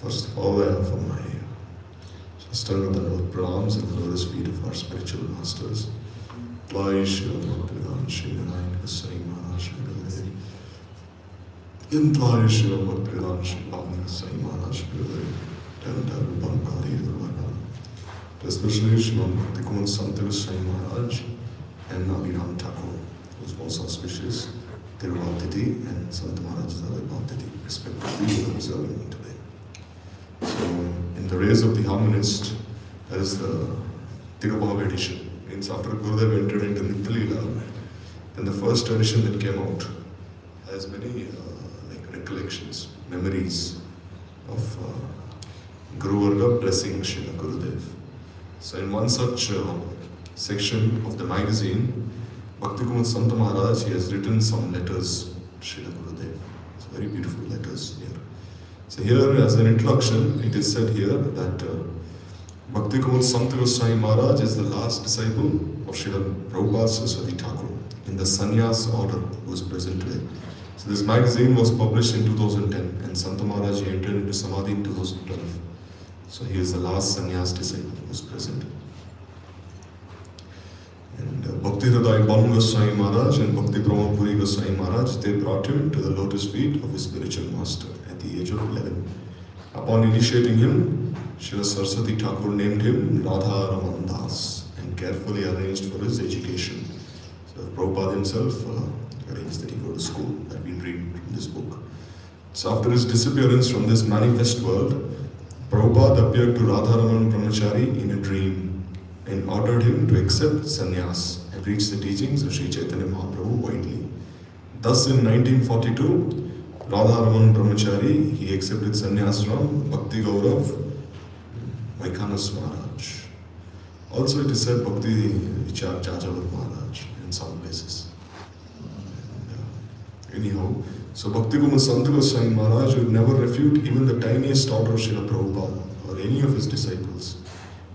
First of all, I offer my Shastanga Pranams at the lotus feet of our spiritual masters. Imply Srila Bhaktivedanta Srila Sai Maharaj Srila. Imply Srila Bhaktivedanta Srila Sai Maharaj Srila. Especially Srila Bhakti Kumud Santal Sai Maharaj and Abhiram Thakur, who was most auspicious, Tiruvaptiti and Sant Maharaj's Avipaptiti, respectively, were observing today. So, in the rays of the harmonist, that is the Tigabhava edition. Means after Gurudev entered into Nitya-lila, then the first edition that came out has many recollections, memories of Guru Varga blessing Srila Gurudev. So in one such section of the magazine, Bhakti Kumud Sant Maharaj, he has written some letters to Srila Gurudev. It's very beautiful letters here. So here, as an introduction, it is said here that Bhakti Kumud Sant Goswami Maharaj is the last disciple of Srila Prabhupada Saraswati Thakur in the sannyas order who was present today. So this magazine was published in 2010 and Sant Maharaj entered into Samadhi in 2012. So he is the last sannyas disciple who was present. And Bhakti Hridaya Bal Goswami Maharaj and Bhakti Pramod Puri Goswami Maharaj, they brought him to the lotus feet of his spiritual master at the age of 11. Upon initiating him, Srila Saraswati Thakur named him Radha Raman Das and carefully arranged for his education. So Prabhupada himself arranged that he go to school, that we read from this book. So after his disappearance from this manifest world, Prabhupada appeared to Radharaman Brahmachari in a dream and ordered him to accept sannyas and preach the teachings of Sri Chaitanya Mahaprabhu widely. Thus in 1942, Radharaman Brahmachari, he accepted sannyas from Bhakti Gaurav Vaikanas Maharaj. Also it is said Bhakti Vichar Jajavat Maharaj in some places. Anyhow, so Bhakti Kumud Sant Goswami Maharaj would never refute even the tiniest order of Srila Prabhupada or any of his disciples.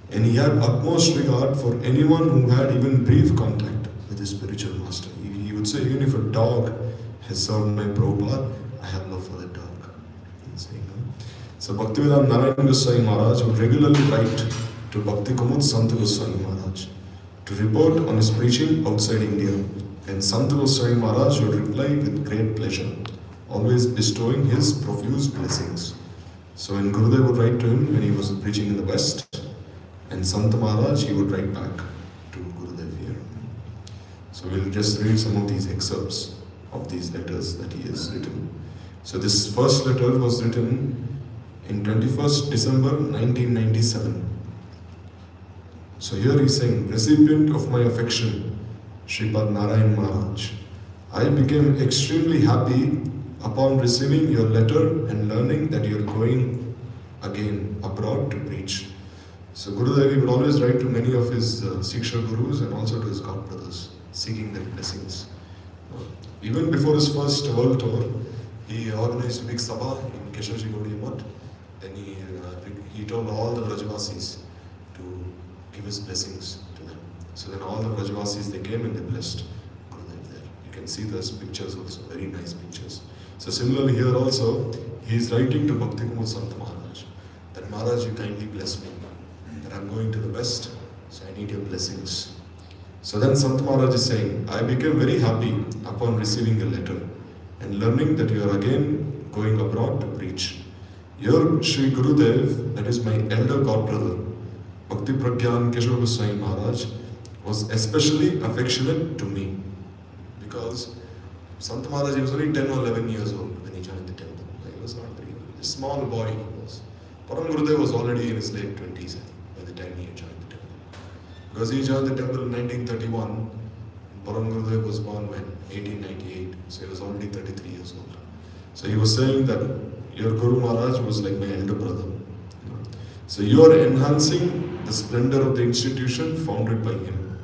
And he had utmost regard for anyone who had even brief contact with his spiritual master. He would say, even if a dog has served my Prabhupada, I have love for that dog. So Bhaktivedanta Narayan Goswami Maharaj would regularly write to Bhakti Kumud Sant Goswami Maharaj to report on his preaching outside India. And Sant Goswami Maharaj would reply with great pleasure, always bestowing his profuse blessings. So when Gurudev would write to him when he was preaching in the West, and Sant Maharaj, he would write back to Gurudev here. So we'll just read some of these excerpts of these letters that he has written. So this first letter was written in 21st December 1997. So here he's saying, recipient of my affection, Sripad Narayan Maharaj. I became extremely happy upon receiving your letter and learning that you are going again abroad to preach. So Gurudev would always write to many of his Siksha Gurus and also to his godbrothers, seeking their blessings. Even before his first world tour, he organized a big sabha in Keshavji Gaudiya Math. Then he told all the Vrajavasis to give his blessings to them. So then all the Vrajavasis, they came and they blessed Gurudev there. You can see those pictures also, very nice pictures. So similarly here also, he is writing to Bhakti Kumud Sant Maharaj, that Maharaj, you kindly bless me, that I am going to the West, so I need your blessings. So then Sant Maharaj is saying, I became very happy upon receiving a letter and learning that you are again going abroad to preach. Your Sri Gurudev, that is my elder godbrother, Bhakti Pragyan Keshava Goswami Maharaj, was especially affectionate to me because Sant Maharaj, he was only 10 or 11 years old when he joined the temple. He was not very a small boy. He was. Param Gurudev was already in his late 20s by the time he joined the temple. Because he joined the temple in 1931, Param Gurudev was born when? 1898. So he was already 33 years old. So he was saying that your Guru Maharaj was like my elder brother. So you are enhancing the splendor of the institution founded by him.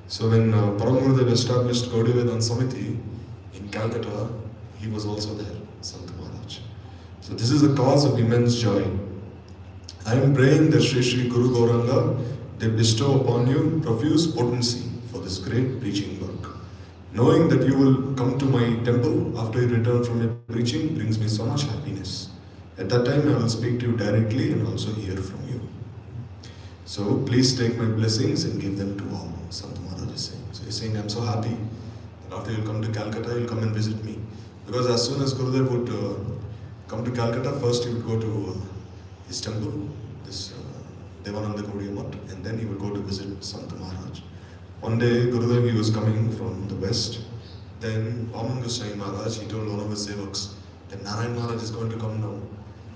So when Param Gurudev established Gaudiya Vedanta Samiti in Calcutta, he was also there, Sant Maharaj. So this is a cause of immense joy. I am praying that Sri Sri Guru Gauranga, they bestow upon you profuse potency for this great preaching work. Knowing that you will come to my temple after you return from your preaching brings me so much happiness. At that time I will speak to you directly and also hear from you. So please take my blessings and give them to all, Sant Maharaj is saying. So he's saying, I'm so happy that after you come to Calcutta, you'll come and visit me. Because as soon as Gurudev would come to Calcutta, first he would go to his temple, this Devananda Gaudiya Math, and then he would go to visit Sant Maharaj. One day, Gurudev, he was coming from the west. Then Vaman Goswami Maharaj, he told one of his sevaks that Narayan Maharaj is going to come now.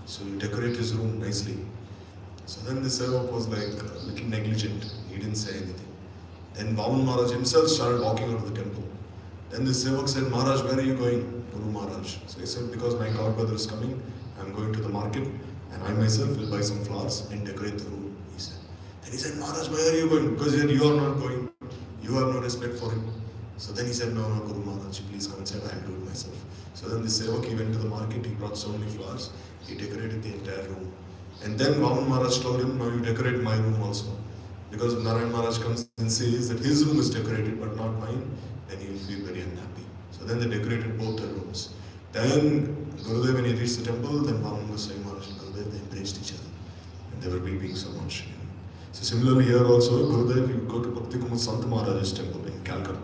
So you decorate his room nicely. So then the sevak was like looking negligent. He didn't say anything. Then Vaman Maharaj himself started walking out of the temple. Then the sevak said, Maharaj, where are you going? Guru Maharaj. So he said, because my godbrother is coming, I'm going to the market and I myself will buy some flowers and decorate the room, he said. Then he said, Maharaj, where are you going? Because he said, you are not going. You have no respect for him. So then he said, no, Guru Maharaj, please come inside, I'll do it myself. So then the sevak, he went to the market, he brought so many flowers, he decorated the entire room. And then Vaman Maharaj told him, now you decorate my room also. Because if Narayan Maharaj comes and says that his room is decorated but not mine, then he will feel very unhappy. So then they decorated both their rooms. Then Gurudev, when he reached the temple, then Vaman Goswami Maharaj and Gurudev, they embraced each other. And they were weeping so much. So similarly here also, Gurudev, you go to Bhakti Kumud Sant Maharaj's temple in Calcutta.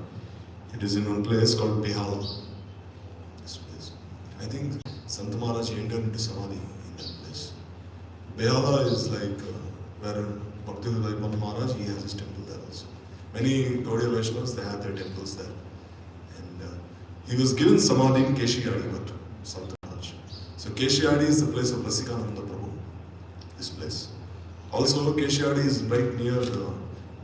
It is in one place called Behala. This place. I think Sant Maharaj entered into Samadhi in that place. Behala is like where Bhaktivedanta Maharaj, he has his temple there also. Many Gaudiya Vaishnavas, they have their temples there. And he was given Samadhi in Keshiyadi, but Sant Maharaj. So Keshiyadi is the place of Rasikananda Prabhu, this place. Also Keshiyadi is right near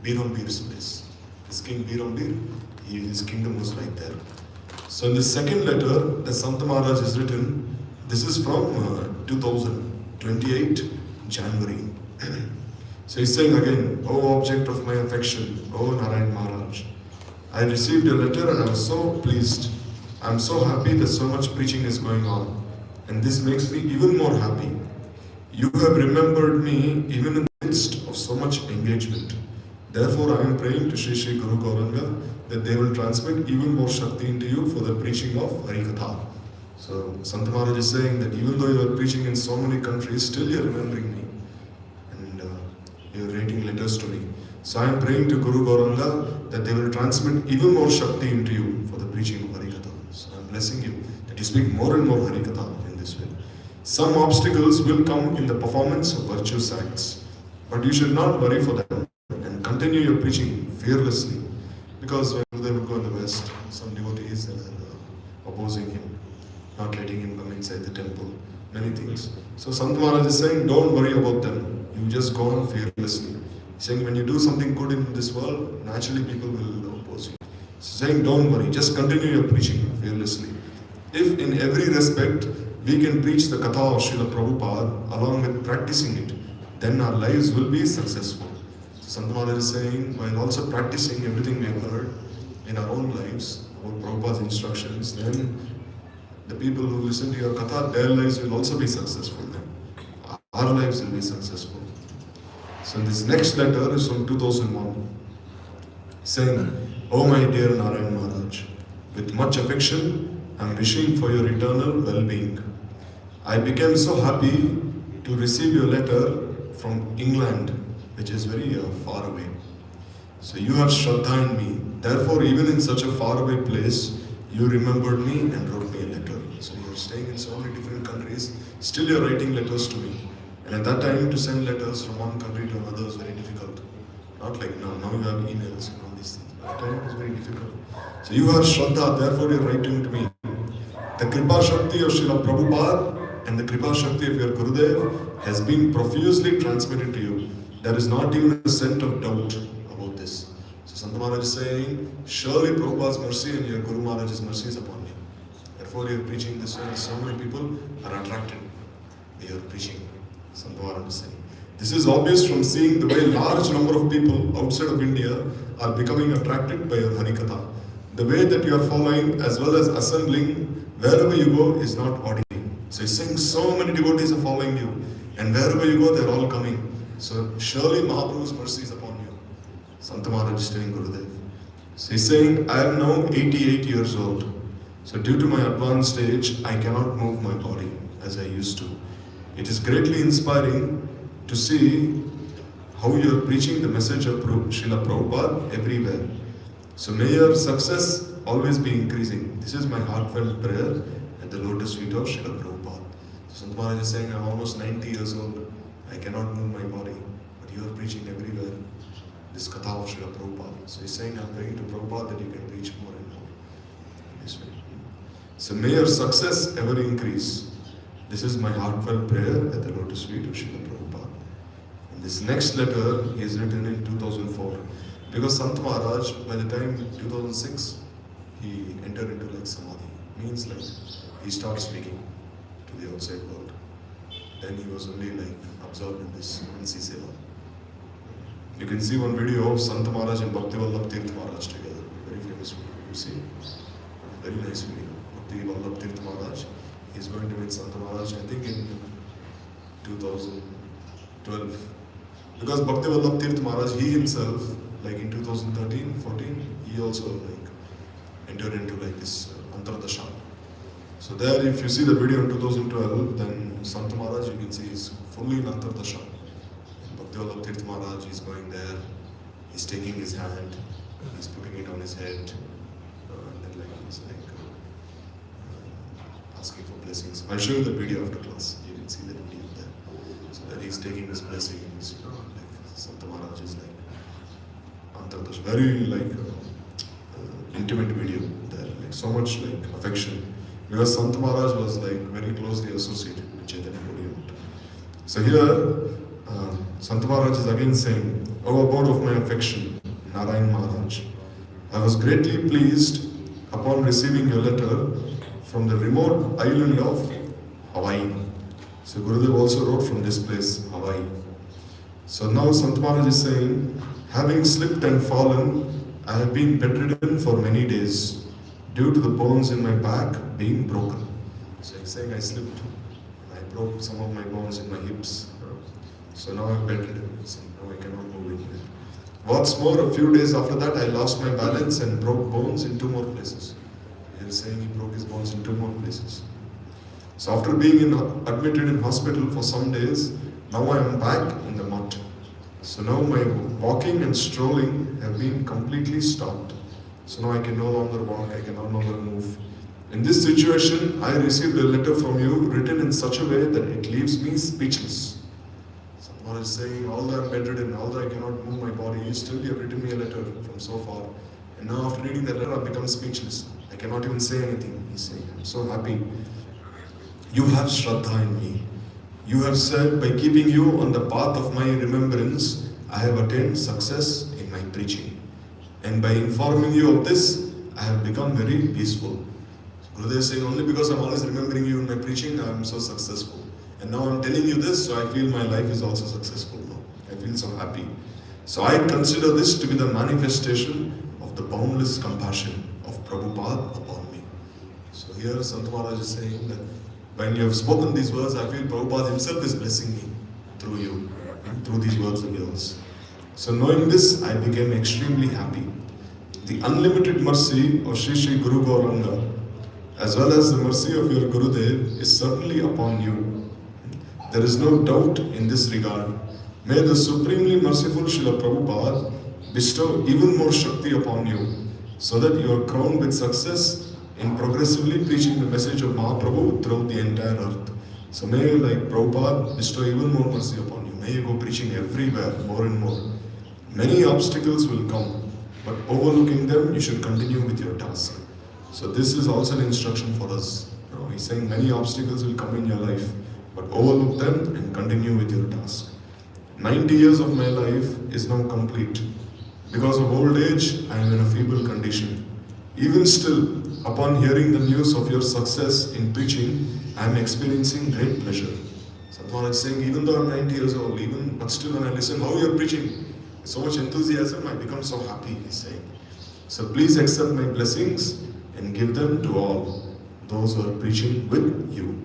Birambir's place. This King Birambir, his kingdom was right there. So in the second letter that Sant Maharaj has written, this is from 2028 January. So he's saying again, O object of my affection, O Narayan Maharaj, I received your letter and I was so pleased. I am so happy that so much preaching is going on, and this makes me even more happy. You have remembered me even in the midst of so much engagement. Therefore, I am praying to Sri Sri Guru Gauranga that they will transmit even more Shakti into you for the preaching of Harikatha. So, Sant Maharaj is saying that even though you are preaching in so many countries, still you are remembering me. And you are writing letters to me. So, I am praying to Guru Gauranga that they will transmit even more Shakti into you for the preaching of Harikatha. So, I am blessing you that you speak more and more Harikatha in this way. Some obstacles will come in the performance of virtuous acts, but you should not worry for them and continue your preaching fearlessly. Because when they would go in the West, some devotees are opposing him, not letting him come inside the temple, many things. So Sant Maharaj is saying, don't worry about them, you just go on fearlessly. He's saying when you do something good in this world, naturally people will oppose you. Saying, don't worry, just continue your preaching fearlessly. If in every respect we can preach the Katha of Srila Prabhupada along with practicing it, then our lives will be successful. So Sant Maharaj is saying, while also practicing everything we have heard in our own lives, about Prabhupada's instructions, then the people who listen to your Katha, their lives will also be successful then. Our lives will be successful. So this next letter is from 2001, saying, "Oh my dear Narayan Maharaj, with much affection, I am wishing for your eternal well-being. I became so happy to receive your letter from England, which is very far away. So you have Shraddha in me. Therefore, even in such a faraway place, you remembered me and wrote me a letter." So you are staying in so many different countries, still you are writing letters to me. And at that time, to send letters from one country to another was very difficult. Not like now. Now you have emails and all these things. At that time it was very difficult. So you have Shraddha, therefore you are writing to me. The Kripa Shakti of Srila Prabhupada and the Kripa Shakti of your Gurudev has been profusely transmitted to you. There is not even a cent of doubt about this. So Sant Maharaj is saying, surely Prabhupada's mercy and your Guru Maharaj's mercy is upon you. Therefore you are preaching this way, and so many people are attracted by your preaching. Sant Maharaj is saying. This is obvious from seeing the way large number of people outside of India are becoming attracted by your Harikatha. The way that you are following as well as assembling wherever you go is not ordinary. So he's saying so many devotees are following you, and wherever you go they are all coming. So surely Mahaprabhu's mercy is upon you. Sant Maharaj is telling Gurudev. So he's saying, I am now 88 years old. So due to my advanced age, I cannot move my body as I used to. It is greatly inspiring to see how you are preaching the message of Srila Prabhupada everywhere. So may your success always be increasing. This is my heartfelt prayer at the lotus feet of Srila Prabhupada. So Sant Maharaj is saying, I am almost 90 years old. I cannot move my body, but you are preaching everywhere this Katha of Srila Prabhupada. So he's saying, I am praying to Prabhupada that you can preach more and more this way. So may your success ever increase. This is my heartfelt prayer at the lotus feet of Srila Prabhupada. And this next letter is written in 2004. Because Sant Maharaj, by the time 2006, he entered into like Samadhi. Means like, he started speaking to the outside world. Then he was only like absorbed in this Ansi Seva. You can see one video of Sant Maharaj and Bhaktivedanta Maharaj together. Very famous video. You see? Very nice video. Bhaktivedanta Maharaj. He's going to meet Sant Maharaj, I think in 2012. Because Bhaktivedanta Maharaj, he himself, like in 2013-14, he also like entered into like this Antardasha. So there, if you see the video in 2012, then Sant Maharaj, you can see he's fully in Antardasha. Bhaktivedanta Maharaj is going there, he's taking his hand, he's putting it on his head, and then like he's like asking for blessings. I'll show you the video after class. You can see the video there. So that he's taking his blessings, you know, like Sant Maharaj is like Antardasha. Very like intimate video there, like so much like affection. Because Sant Maharaj was like very closely associated with Chaitanya Mahaprabhu. So here, Sant Maharaj is again saying, O abode of my affection, Narayan Maharaj, I was greatly pleased upon receiving your letter from the remote island of Hawaii. So Gurudev also wrote from this place, Hawaii. So now Sant Maharaj is saying, having slipped and fallen, I have been bedridden for many days due to the bones in my back being broken. So he's saying I slipped. I broke some of my bones in my hips. So now I'm bedridden. So now I cannot move anywhere. What's more, a few days after that, I lost my balance and broke bones in 2 more places. He's saying he broke his bones in 2 more places. So after being admitted in hospital for some days, now I am back in the mud. So now my walking and strolling have been completely stopped. So now I can no longer walk, I can no longer move. In this situation, I received a letter from you written in such a way that it leaves me speechless. Someone is saying, although I'm bedridden, although I cannot move my body, still you have written me a letter from so far. And now after reading that letter, I've become speechless. I cannot even say anything. He's saying, I'm so happy. You have Shraddha in me. You have said, by keeping you on the path of my remembrance, I have attained success in my preaching. And by informing you of this, I have become very peaceful. Gurudev is saying, only because I'm always remembering you in my preaching, I'm so successful. And now I'm telling you this, so I feel my life is also successful now. I feel so happy. So I consider this to be the manifestation of the boundless compassion of Prabhupada upon me. So here Sant Maharaj is saying that when you have spoken these words, I feel Prabhupada himself is blessing me through you, through these words of yours. So knowing this, I became extremely happy. The unlimited mercy of Sri Sri Guru Gauranga, as well as the mercy of your Gurudev, is certainly upon you. There is no doubt in this regard. May the supremely merciful Srila Prabhupada bestow even more Shakti upon you, so that you are crowned with success in progressively preaching the message of Mahaprabhu throughout the entire earth. So may you, like Prabhupada, bestow even more mercy upon you. May you go preaching everywhere, more and more. Many obstacles will come, but overlooking them, you should continue with your task. So this is also an instruction for us. He's saying many obstacles will come in your life, but overlook them and continue with your task. 90 years of my life is now complete. Because of old age, I am in a feeble condition. Even still, upon hearing the news of your success in preaching, I am experiencing great pleasure. Sant Maharaj is saying, even though I am 90 years old, but still when I listen how you are preaching, with so much enthusiasm, I become so happy, he's saying. So please accept my blessings and give them to all those who are preaching with you.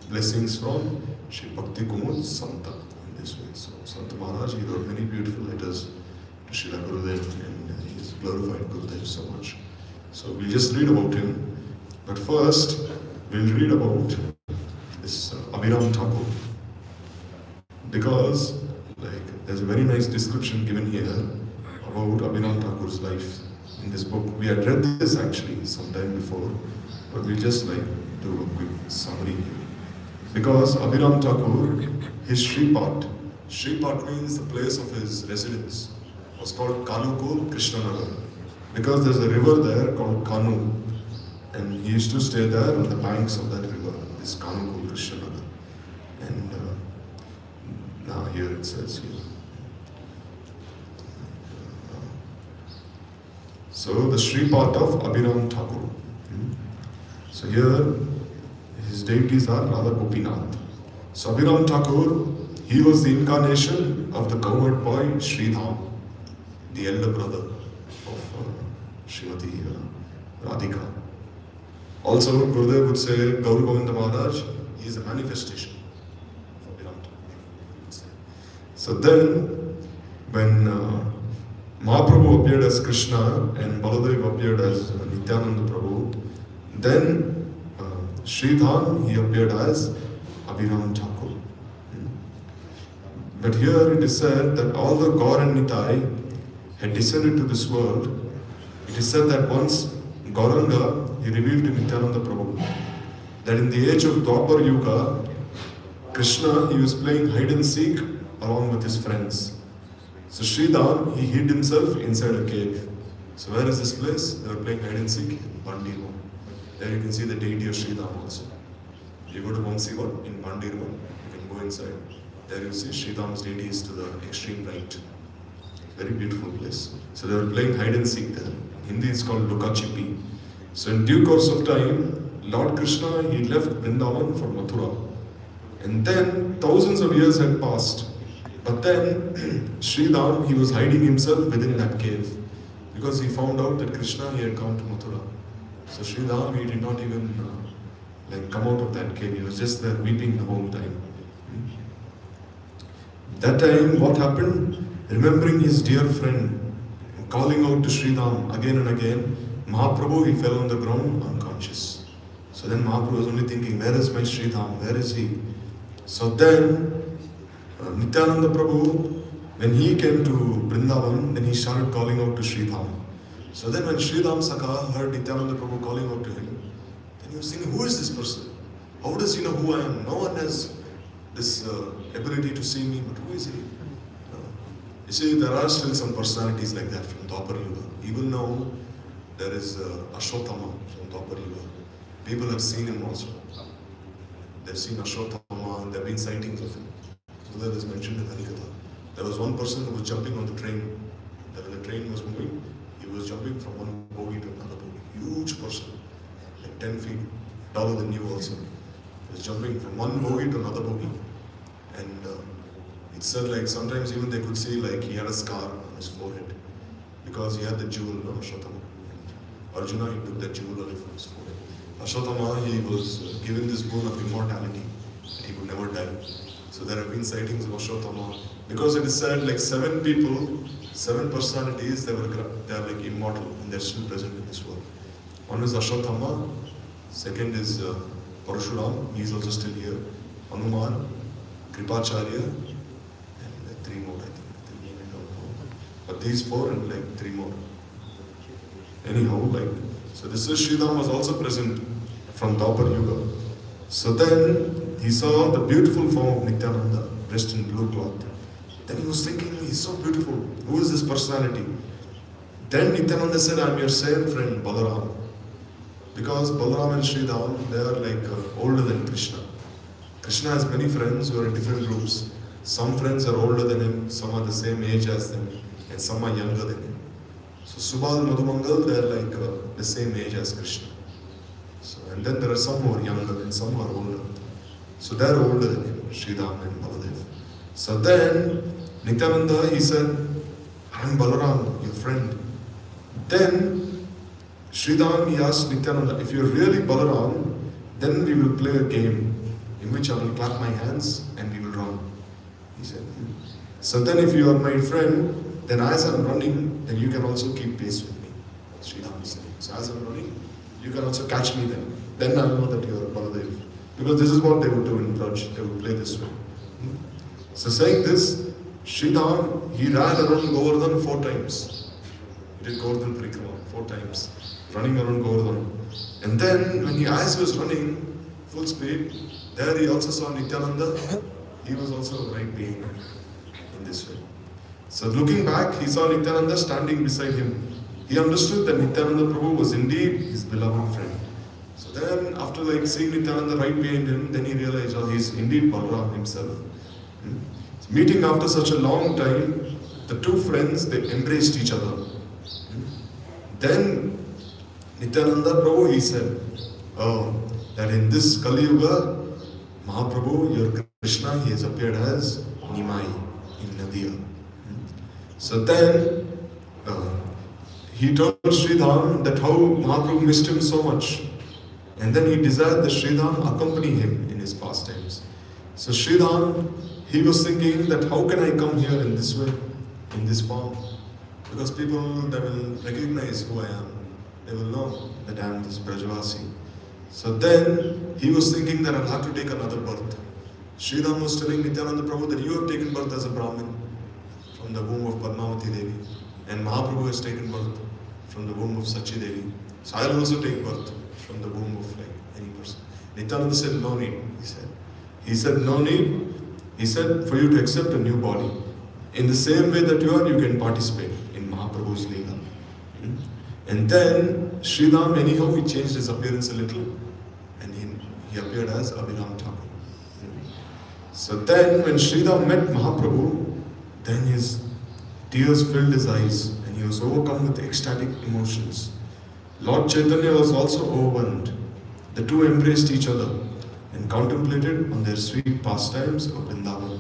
Blessings from Shri Bhakti Kumud Santa in this way. So Sant Maharaj, he wrote many beautiful letters to Srila Gurudev, and he has glorified Gurudev so much. So we'll just read about him. But first, we'll read about this Abhiram Thakur. Because there's a very nice description given here about Abhiram Thakur's life in this book. We had read this actually sometime before, but we'll just do a quick summary here. Because Abhiram Thakur, his Shripat means the place of his residence, was called Kanukul Krishnanagar. Because there's a river there called Kanu, and he used to stay there on the banks of that river, this Kanukul Krishnanagar. And now here it says here. So the Shripat of Abhiram Thakur. So here his deities are Radha Gopinath. So Abhiram Thakur, he was the incarnation of the cowherd boy Sridham, the elder brother of Srimati Radhika. Also Gurudev would say Gaur Govinda Maharaj, he is a manifestation of Abhiram Thakur. So then when Mahaprabhu appeared as Krishna and Baladev appeared as Nityananda Prabhu, then Sridham, he appeared as Abhiram Thakur. But here it is said that although Gaur and Nitai had descended to this world, it is said that once Gauranga, he revealed to Nityananda Prabhu that in the age of Dwapar Yuga, Krishna, he was playing hide and seek along with his friends. So Sridham, he hid himself inside a cave. So where is this place? They were playing hide and seek in Bandirva. There you can see the deity of Sridham also. You go to Vansivat in Bandirva, you can go inside. There you see Sridham's deity is to the extreme right. Very beautiful place. So they were playing hide and seek there. In Hindi it's called Lukachipi. So in due course of time, Lord Krishna, he left Vrindavan for Mathura. And then thousands of years had passed. But then Sridham, he was hiding himself within that cave. Because he found out that Krishna, he had come to Mathura. So Sridham, he did not even come out of that cave. He was just there weeping the whole time. That time, what happened? Remembering his dear friend, calling out to Sridham again and again, Mahaprabhu, he fell on the ground unconscious. So then Mahaprabhu was only thinking, where is my Sridham? Where is he? So then, Nityananda Prabhu, when he came to Vrindavan, then he started calling out to Sridham. So then when Sridham Sakha heard Nityananda Prabhu calling out to him, then he was thinking, who is this person? How does he know who I am? No one has this ability to see me, but who is he? You see, there are still some personalities like that from Dwapar Yuga. Even now, there is Ashwatthama from Dwapar Yuga. People have seen him also. They've seen Ashwatthama, and there have been sightings of him. So that is mentioned in Harikatha. There was one person who was jumping on the train. That when the train was moving, he was jumping from one bogie to another bogie. huge person, like 10 feet, taller than you also. He was jumping from one bogie to another bogie. And it said like sometimes even they could see like he had a scar on his forehead because he had the jewel, no, Ashwatthama. Arjuna, he took that jewel away from his forehead. Ashwatthama, he was given this boon of immortality, that he would never die. So there have been sightings of Ashwatthama. Because it is said like 7 people, 7 personalities, they are like immortal and they are still present in this world. One is Ashwatthama, second is Parashuram, he is also still here. Hanuman, Kripacharya, and 3 more, I think. I don't know. But these 4 and like 3 more. Anyhow, like, so this is Sridham was also present from Dwapar Yuga. So then he saw the beautiful form of Nityananda dressed in blue cloth. Then he was thinking, he's so beautiful. Who is this personality? Then Nityananda said, I'm your same friend, Balaram. Because Balaram and Sridham, they are like older than Krishna. Krishna has many friends who are in different groups. Some friends are older than him, some are the same age as them, and some are younger than him. So Subal and Madhumangal, they are like the same age as Krishna. So, and then there are some who are younger and some are older. So they are older than him, Sridham and Baladev. So then Nityananda, he said, I'm Balaram, your friend. Then Sridham, he asked Nityananda, if you're really Balaram, then we will play a game in which I will clap my hands and we will run. He said, so then if you are my friend, then as I'm running, then you can also keep pace with me. Sridham said. So as I'm running, you can also catch me then. Then I'll know that you are Baladev. Because this is what they would do in Braj. They would play this way. So saying this, Sridham, he ran around Govardhan 4 times. He did Govardhan Parikrama 4 times, running around Govardhan. And then when as he was running full speed, there he also saw Nityananda. He was also right behind him in this way. So looking back, he saw Nityananda standing beside him. He understood that Nityananda Prabhu was indeed his beloved friend. So then after like seeing Nityananda right behind him, then he realized, oh, he is indeed Balaram himself. Meeting after such a long time, the 2 friends, they embraced each other. Then Nityananda Prabhu, he said, oh, that in this Kali Yuga, Mahaprabhu, your Krishna, he has appeared as Nimai in Nadia. So then he told Sridham that how Mahaprabhu missed him so much. And then he desired that Sridham accompany him in his pastimes. So Sridham, he was thinking that how can I come here in this way, in this form? Because people, they will recognize who I am. They will know that I am this Brajavasi. So then he was thinking that I'll have to take another birth. Sridham was telling Nityananda Prabhu that you have taken birth as a Brahmin from the womb of Padmavati Devi. And Mahaprabhu has taken birth from the womb of Sachi Devi. So I'll also take birth from the womb of like any person. Nityananda said, no need, he said. He said, no need. He said, for you to accept a new body. In the same way that you are, you can participate in Mahaprabhu's Leela. And then Sridham, anyhow, he changed his appearance a little. And he appeared as Abhiram Thakur. So then when Sridham met Mahaprabhu, then his tears filled his eyes and he was overcome with ecstatic emotions. Lord Chaitanya was also overwhelmed. The 2 embraced each other and contemplated on their sweet pastimes of Vrindavan.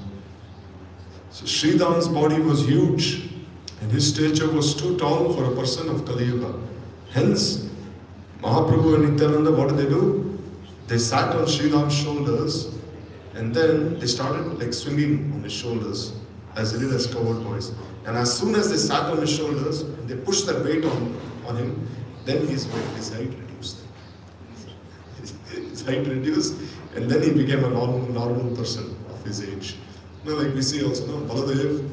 So Sridham's body was huge and his stature was too tall for a person of Kali Yuga. Hence, Mahaprabhu and Nityananda, what did they do? They sat on Sridham's shoulders and then they started like swinging on his shoulders as they did as cowboy boys. And as soon as they sat on his shoulders, they pushed that weight on him, then his height reduced. His height reduced, and then he became a normal person of his age. You know, like we see also, Baladev,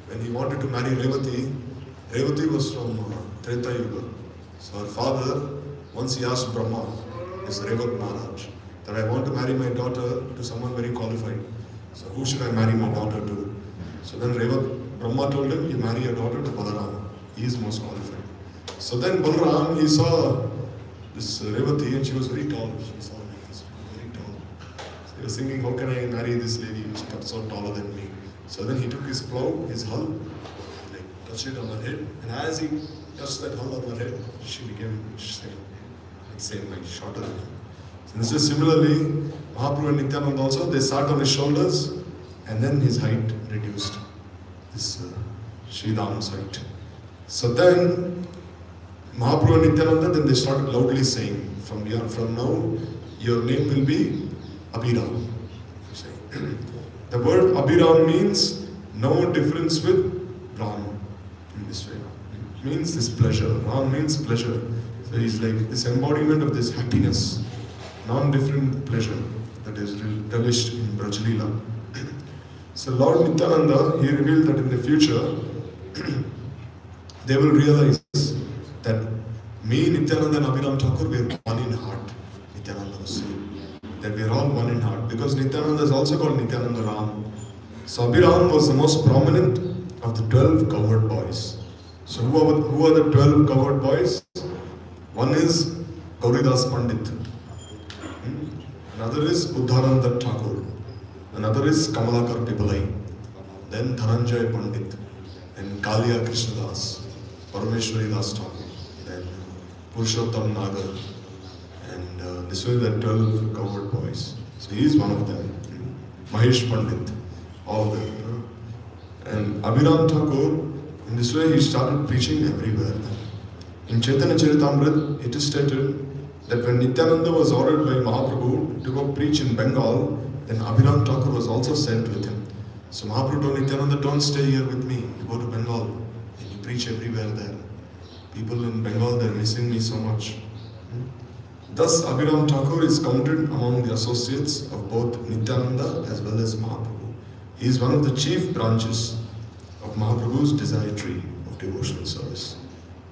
when he wanted to marry Revati was from Treta Yuga. So her father, once he asked Brahma, this Revat Maharaj, that I want to marry my daughter to someone very qualified. So who should I marry my daughter to? So then Brahma told him, you marry your daughter to Balaram. He is most qualified. So then Balaram, he saw this Revati and she was very tall. She saw like this, very tall. So he was thinking, how can I marry this lady who's so taller than me? So then he took his plow, his hull, like touched it on her head. And as he touched that hull on her head, she became straight. same height, shorter than him. So this is similarly, Mahaprabhu and Nityananda also, they sat on his shoulders and then his height reduced, this Sri Dam's height. So then Mahaprabhu and Nityananda, then they started loudly saying, from now, your name will be Abhiram. The word Abhiram means no difference with Ram in this way. It means this pleasure. Ram means pleasure. So he's like this embodiment of this happiness, non-different pleasure that is relished in Brajlila. So Lord Nityananda, he revealed that in the future, they will realize that me, Nityananda and Abhiram Thakur, we are one in heart. Nityananda was saying that we are all one in heart, because Nityananda is also called Nityananda Ram. So Abhiram was the most prominent of the 12 cowherd boys. So who are the 12 cowherd boys? One is Gauridas Pandit. Another is Uddharananda Thakur. Another is Kamalakar Pipalai. Then Dhananjay Pandit. And Kalia Krishnadas. Parameshwari Das Thakur. Then Purushottam Nagar. And this way the 12 cowherd boys. So he is one of them. Mahesh Pandit. All of them. And Abhiram Thakur, in this way he started preaching everywhere. In Chaitanya Charitamrita, it is stated that when Nityananda was ordered by Mahaprabhu to go preach in Bengal, then Abhiram Thakur was also sent with him. So Mahaprabhu told Nityananda, don't stay here with me, you go to Bengal and you preach everywhere there. People in Bengal, they're missing me so much. Thus Abhiram Thakur is counted among the associates of both Nityananda as well as Mahaprabhu. He is one of the chief branches of Mahaprabhu's desire tree of devotional service.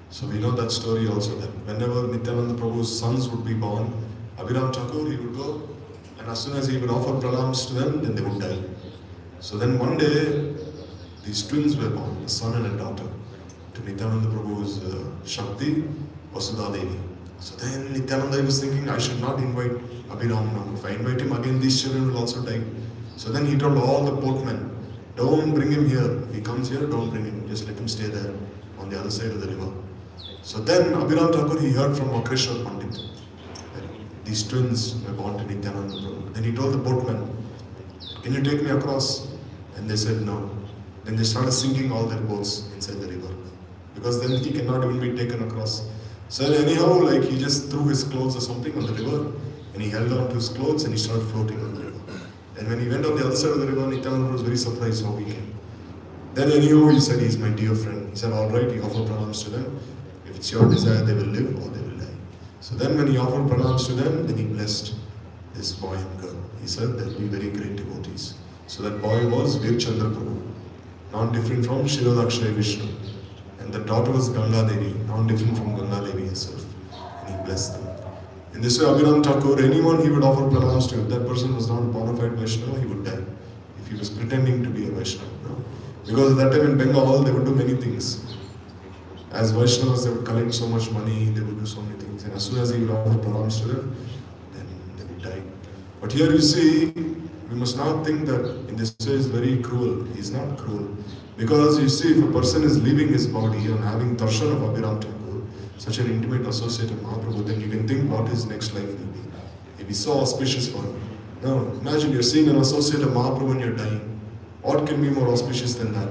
So we know that story also, that whenever Nityananda Prabhu's sons would be born, Abhiram Thakur, he would go, and as soon as he would offer pranams to them, then they would die. So then one day, these twins were born, a son and a daughter, to Nityananda Prabhu's Shakti, Vasudha Devi. So then Nityananda was thinking, I should not invite Abhiram now. If I invite him again, these children will also die. So then he told all the boatmen, don't bring him here. If he comes here, don't bring him. Just let him stay there on the other side of the river. So then Abhiram Thakur, he heard from Vakreshwar Pandit that these twins were born to Nityananda Prabhu. Then he told the boatmen, can you take me across? And they said no. Then they started sinking all their boats inside the river, because then he cannot even be taken across. So anyhow, like he just threw his clothes or something on the river, and he held on to his clothes and he started floating on the river. And when he went on the other side of the river, Nityananda was very surprised how he came. Then anyhow, he said, he's my dear friend. He said, all right, he offered pranams to them. If it's your desire, they will live or they will die. So then when he offered pranams to them, then he blessed this boy and girl. He said, they'll be very great devotees. So that boy was Veer Chandra Prabhu, not different from Shirodakshaya Vishnu. And the daughter was Ganga Devi, not different from Ganga Devi herself. And he blessed them. In this way, Abhiram Thakur, anyone he would offer pranams to, if that person was not a bona fide Vaishnava, he would die. If he was pretending to be a Vaishnava. No? Because at that time in Bengal, they would do many things. As Vaishnavas, they would collect so much money, they would do so many things. And as soon as he would offer pranams to them, then they would die. But here you see, we must not think that in this way is very cruel. He is not cruel. Because you see, if a person is leaving his body and having darshan of Abhiram Thakur, such an intimate associate of Mahaprabhu, then you can think what his next life will be. It will be so auspicious for him. Now, imagine you're seeing an associate of Mahaprabhu and you're dying. What can be more auspicious than that?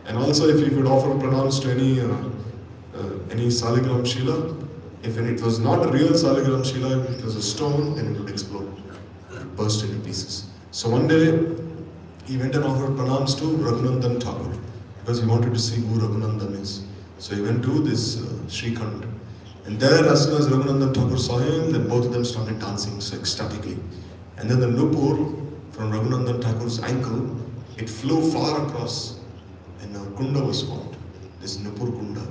And also, if you could offer pranams to any Saligram Shila, if it was not a real Saligram Shila, if it was a stone, then it would explode. It would burst into pieces. So one day, he went and offered pranams to Raghunandan Thakur, because he wanted to see who Raghunandan is. So he went to this Srikhand. And there, as soon as Raghunandan Thakur saw him, then both of them started dancing so ecstatically. And then the nupur from Raghunandan Thakur's ankle, it flew far across, and a kunda was formed. This nupur kunda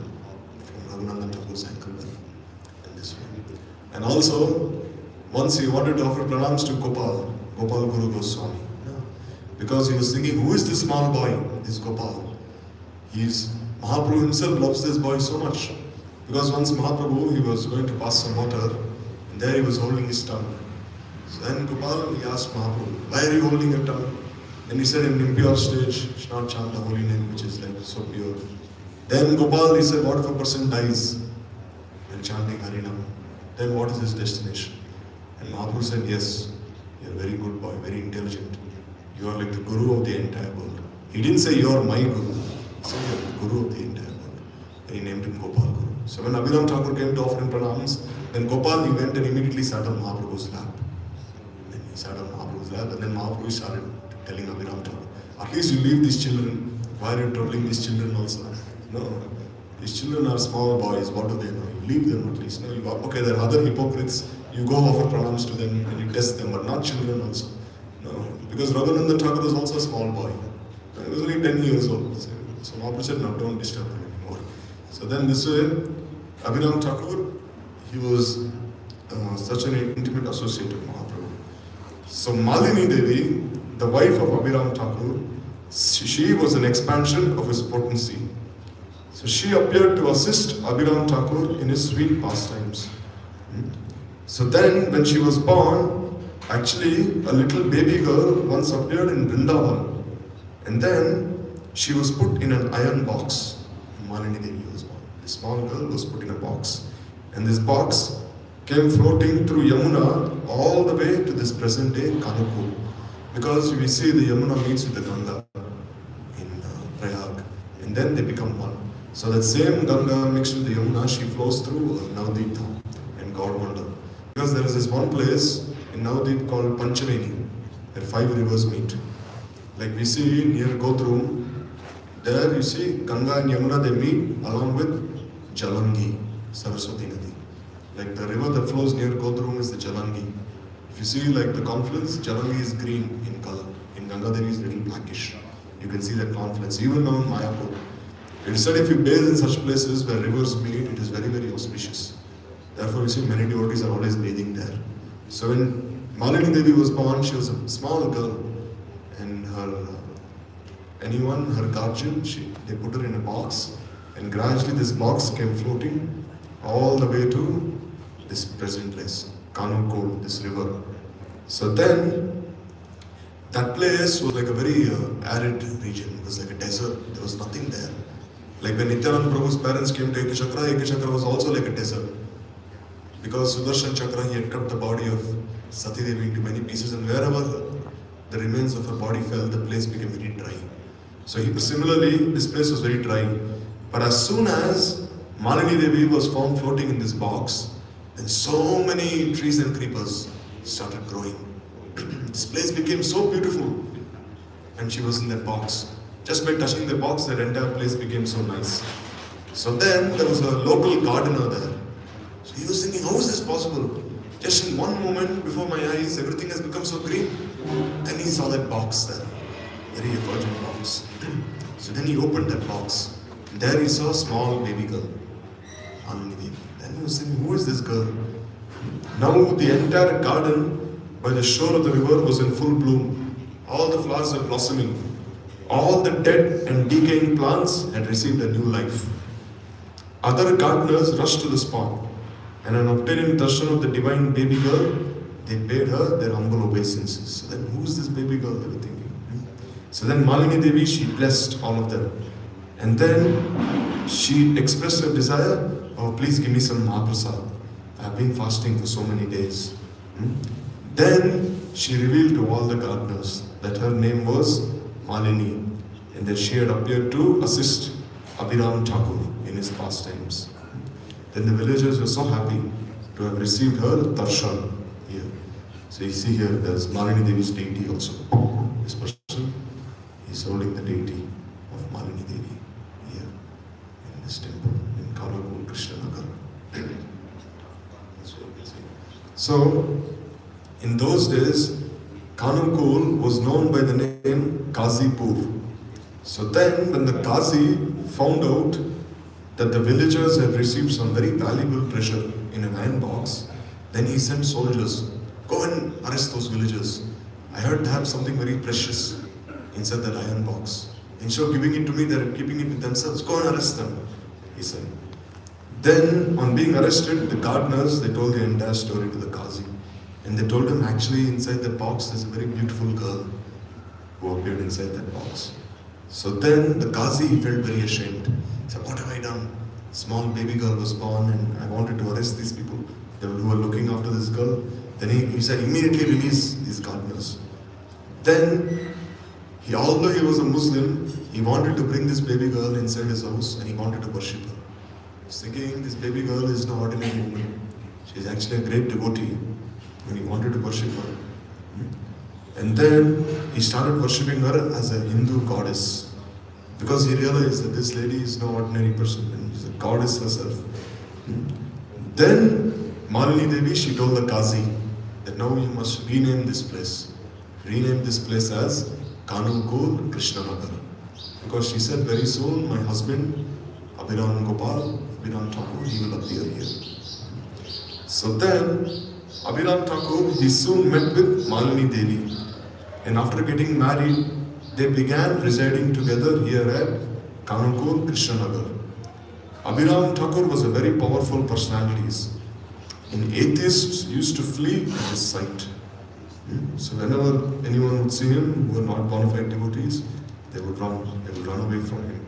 from Raghunandan Thakur's ankle. And this way. And also, once he wanted to offer pranams to Gopal Guru Goswami. Because he was thinking, who is this small boy, this Gopal? Mahaprabhu himself loves this boy so much. Because once Mahaprabhu, he was going to pass some water, and there he was holding his tongue. So then Gopal, he asked Mahaprabhu, why are you holding your tongue? Then he said, in impure stage, you should not chant the holy name, which is like so pure. Then Gopal, he said, what if a person dies while chanting Harinam? then what is his destination? And Mahaprabhu said, yes, you're a very good boy, very intelligent. You are like the guru of the entire world. He didn't say you are my guru. He said you are the guru of the entire world. And he named him Gopal Guru. So when Abhiram Thakur came to offer him pranams, then Gopal, he went and immediately sat on Mahaprabhu's lap. Then he sat on Mahaprabhu's lap, and then Mahaprabhu started telling Abhiram Thakur, at least you leave these children. Why are you troubling these children also? No, these children are small boys. What do they know? You leave them at least. No, you go, okay, there are other hypocrites. You go offer pranams to them and you test them, but not children also. No, because Raghunandan Thakur was also a small boy. He was only 10 years old. So Mahaprabhu said, no, don't disturb him anymore. So then this way, Abhiram Thakur, he was such an intimate associate of Mahaprabhu. So Malini Devi, the wife of Abhiram Thakur, she was an expansion of his potency. So she appeared to assist Abhiram Thakur in his sweet pastimes. So then, when she was born, actually a little baby girl once appeared in Vrindavan. And then she was put in an iron box. Malini Devi was born. The small girl was put in a box. And this box came floating through Yamuna all the way to this present day Kanupur. Because we see the Yamuna meets with the Ganga in Prayag. And then they become one. So that same Ganga mixed with the Yamuna, she flows through Navadvip and Gaudamanda. Because there is this one place in Navadvip called Panchaveni, where 5 rivers meet. Like we see near Godrum, there you see Ganga and Yamuna, they meet along with Jalangi, Saraswati Nadi. Like the river that flows near Godrum is the Jalangi. If you see like the confluence, Jalangi is green in color. In Ganga Devi is little blackish. You can see that confluence. Even now in Mayapur, it is said if you bathe in such places where rivers meet, it is very, very auspicious. Therefore, you see many devotees are always bathing there. So when Malini Devi was born, she was a small girl, and her guardian, they put her in a box, and gradually this box came floating all the way to this present place, Kanukol, this river. So then, that place was like a very arid region. It was like a desert. There was nothing there. Like when Nityananda Prabhu's parents came to Ekachakra was also like a desert. Because Sudarshan Chakra, he had cut the body of Sati Devi into many pieces, and wherever the remains of her body fell, the place became very dry. So similarly, this place was very dry. But as soon as Malini Devi was found floating in this box, then so many trees and creepers started growing. This place became so beautiful, and she was in that box. Just by touching the box, that entire place became so nice. So then there was a local gardener there. So he was thinking, how is this possible? Just in one moment before my eyes, everything has become so green. Then he saw that box there, very effulgent box. So then he opened that box. And there he saw a small baby girl, Malini Devi. Then he was thinking, who is this girl? Now the entire garden by the shore of the river was in full bloom. All the flowers were blossoming. All the dead and decaying plants had received a new life. Other gardeners rushed to the spot, and on obtaining darshan of the divine baby girl, they paid her their humble obeisances. So then, who is this baby girl? They were thinking. So then Malini Devi, she blessed all of them. And then she expressed her desire, oh, please give me some Mahaprasad. I have been fasting for so many days. Then she revealed to all the gardeners that her name was Malini, and that she had appeared to assist Abhiram Thakur in his pastimes. Then the villagers were so happy to have received her darshan here. So you see here, there's Malini Devi's deity also. This person is holding the deity of Malini Devi here in this temple in Kalakul Krishnanagar. That's what you can see. So, in those days, Kanukul was known by the name Kazipur. So then, when the Kazi found out that the villagers had received some very valuable treasure in an iron box, then he sent soldiers, go and arrest those villagers. I heard they have something very precious inside that iron box. Instead of giving it to me, they're keeping it with themselves. Go and arrest them, he said. Then, on being arrested, the gardeners, they told the entire story to the Kazi. And they told him, actually, inside the box, there's a very beautiful girl who appeared inside that box. So then the Kazi felt very ashamed. He said, what have I done? Small baby girl was born and I wanted to arrest these people who girl. Then he said, immediately release these gardeners. Then, although he was a Muslim, he wanted to bring this baby girl inside his house and he wanted to worship her. He's thinking, this baby girl is no ordinary woman. She's actually a great devotee. And he wanted to worship her. And then he started worshipping her as a Hindu goddess. Because he realized that this lady is no ordinary person. And she's a goddess herself. Then Malini Devi, she told the Qazi that now you must rename this place. Rename this place as Kanukul Krishnanagar. Because she said very soon my husband Abhiram Thakur, he will appear here. So then Abhiram Thakur, he soon met with Malini Devi. And after getting married, they began residing together here at Kanukul Krishnanagar. Abhiram Thakur was a very powerful personality. And atheists used to flee at his sight. So whenever anyone would see him who were not bona fide devotees, they would run away from him.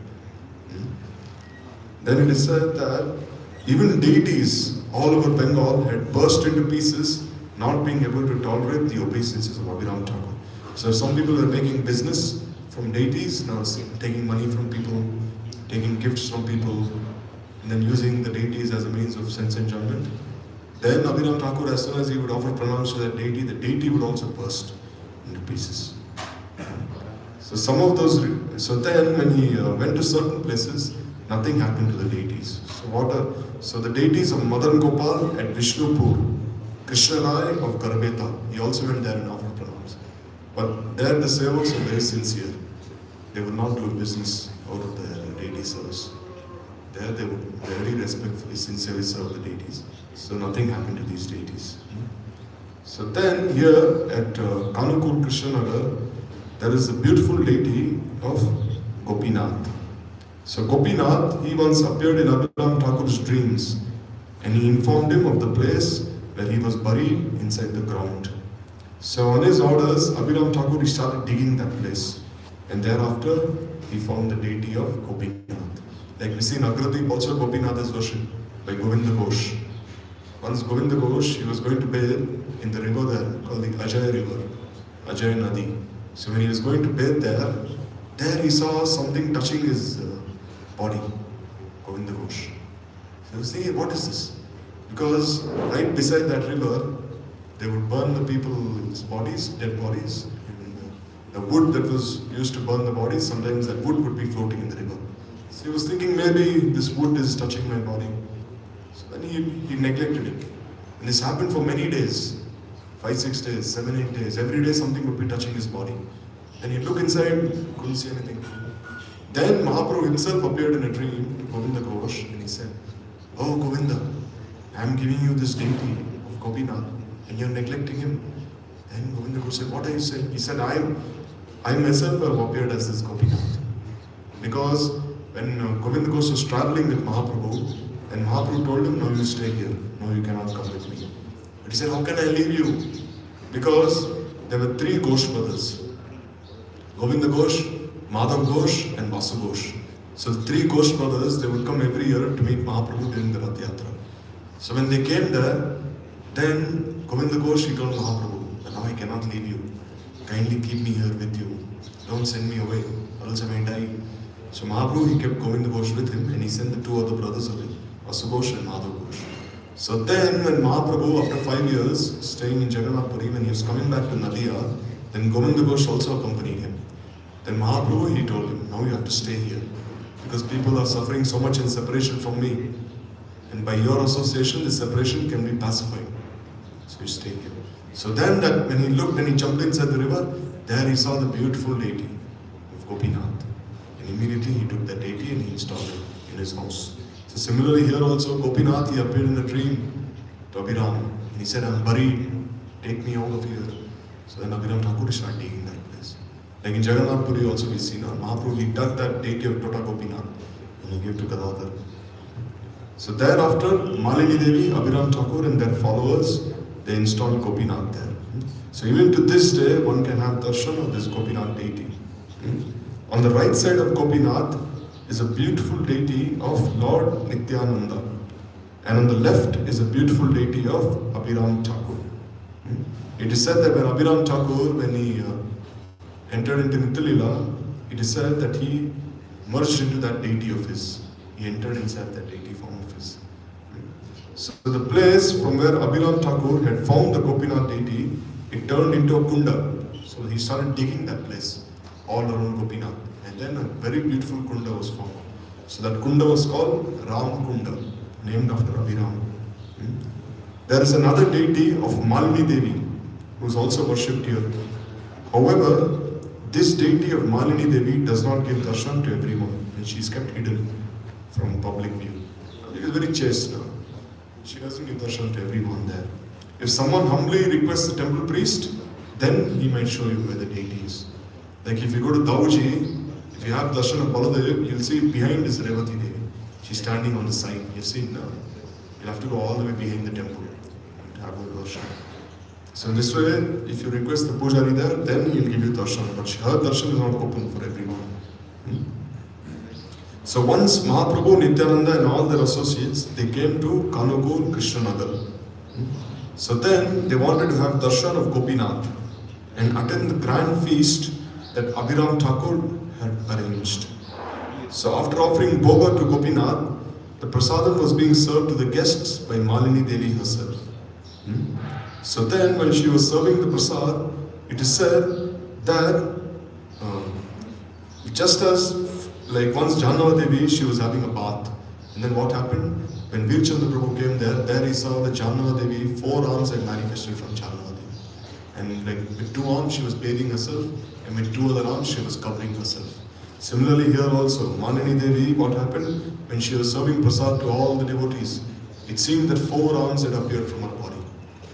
Then it is said that even deities all over Bengal had burst into pieces, not being able to tolerate the obeisances of Abhiram Thakur. So some people are making business from deities, now taking money from people, taking gifts from people, and then using the deities as a means of sense enjoyment. Then Abhiram Thakur, as soon as he would offer pranams to that deity, the deity would also burst into pieces. So then when he went to certain places, nothing happened to the deities. So the deities of Madan Gopal at Vishnupur, Krishna Rai of Garbeta, he also went there and offered pranams. But there the sevaks were very sincere. They would not do business out of their deity service. There they would very respectfully, sincerely serve the deities. So nothing happened to these deities. So then here at Kanukul Krishnanagar, there is a beautiful deity of Gopinath. So Gopinath, he once appeared in Abhiram Thakur's dreams and he informed him of the place where he was buried inside the ground. So on his orders, Abhiram Thakur, he started digging that place. And thereafter, he found the deity of Gopinath. Like we see in Agradip also, Gopinath is worshipped by Govinda Ghosh. Once Govinda Ghosh, he was going to bathe in the river there called the Ajay River, Ajay Nadi. So when he was going to bathe there he saw something touching his body, Govinda Ghosh. So he was thinking, what is this? Because right beside that river, they would burn the people's bodies, dead bodies. And the wood that was used to burn the bodies, sometimes that wood would be floating in the river. So he was thinking, maybe this wood is touching my body. So then he neglected it. And this happened for many days. 5, 6 days, 7, 8 days. Every day something would be touching his body. And he'd look inside, couldn't see anything. Then Mahaprabhu himself appeared in a dream to Govinda Ghosh and he said, oh Govinda, I am giving you this deity of Gopinath and you are neglecting him. Then Govinda Ghosh said, what are you saying? He said, I myself have appeared as this Gopinath. Because when Govinda Ghosh was traveling with Mahaprabhu, and Mahaprabhu told him, no, you stay here. No, you cannot come with me. But he said, how can I leave you? Because there were 3 Ghosh brothers. Govinda Ghosh, Madhav Ghosh and Vasu Ghosh. So the 3 Ghosh brothers, they would come every year to meet Mahaprabhu during the Rath Yatra. So when they came there, then Govinda Ghosh, he told Mahaprabhu, now I cannot leave you. Kindly keep me here with you. Don't send me away, or else I may die. So Mahaprabhu, he kept Govinda Ghosh with him and he sent the 2 other brothers away, Vasu Ghosh and Madhav Ghosh. So then when Mahaprabhu, after 5 years, staying in Jagannath Puri, when he was coming back to Nadia, then Govinda Ghosh also accompanied him. Then Mahaprabhu, he told him, now you have to stay here. Because people are suffering so much in separation from me. And by your association, this separation can be pacified. So you stay here. So then that when he looked and he jumped inside the river, there he saw the beautiful deity of Gopinath. And immediately he took that deity and he installed it in his house. So similarly here also, Gopinath, he appeared in a dream to Abhiram. And he said, I'm buried, take me out of here. So then Abhiram Thakur started digging that place. Like in Jagannath Puri also we see now, Mahaprabhu, he dug that deity of Tota Gopinath and he gave to Gadadhar. So thereafter, Malini Devi, Abhiram Thakur and their followers, they installed Gopinath there. So even to this day, one can have darshan of this Gopinath deity. On the right side of Gopinath is a beautiful deity of Lord Nityananda. And on the left is a beautiful deity of Abhiram Thakur. It is said that when Abhiram Thakur, when he entered into Nitya-lila, it is said that he merged into that deity of his. He entered inside that deity form of his. So the place from where Abhiram Thakur had found the Gopinath deity, it turned into a kunda. So he started digging that place all around Gopinath. And then a very beautiful kunda was found. So that kunda was called Ram Kunda, named after Abhiram. There is another deity of Malini Devi, who is also worshipped here. However, this deity of Malini Devi does not give darshan to everyone, and she is kept hidden from public view. She is very chaste now. She doesn't give darshan to everyone there. If someone humbly requests the temple priest, then he might show you where the deity is. Like if you go to Dauji, if you have darshan of Baladev, you'll see behind is Revati Devi. She's standing on the side. You've seen now. You'll have to go all the way behind the temple to have her darshan. So in this way, if you request the pujari there, then he'll give you darshan. But her darshan is not open for everyone. So once Mahaprabhu, Nityananda and all their associates, they came to Kanugur, Krishnanagar. So then they wanted to have darshan of Gopinath and attend the grand feast that Abhiram Thakur had arranged. So after offering bhoga to Gopinath, the prasadam was being served to the guests by Malini Devi herself. So then when she was serving the prasad, it is said that just as like once Janava Devi, she was having a bath. And then what happened? When Virchandra Prabhu came there he saw the Janava Devi, 4 arms had manifested from Janava Devi. And like with 2 arms she was bathing herself, and with 2 other arms she was covering herself. Similarly here also, Malini Devi, what happened? When she was serving prasad to all the devotees, it seemed that 4 arms had appeared from her body.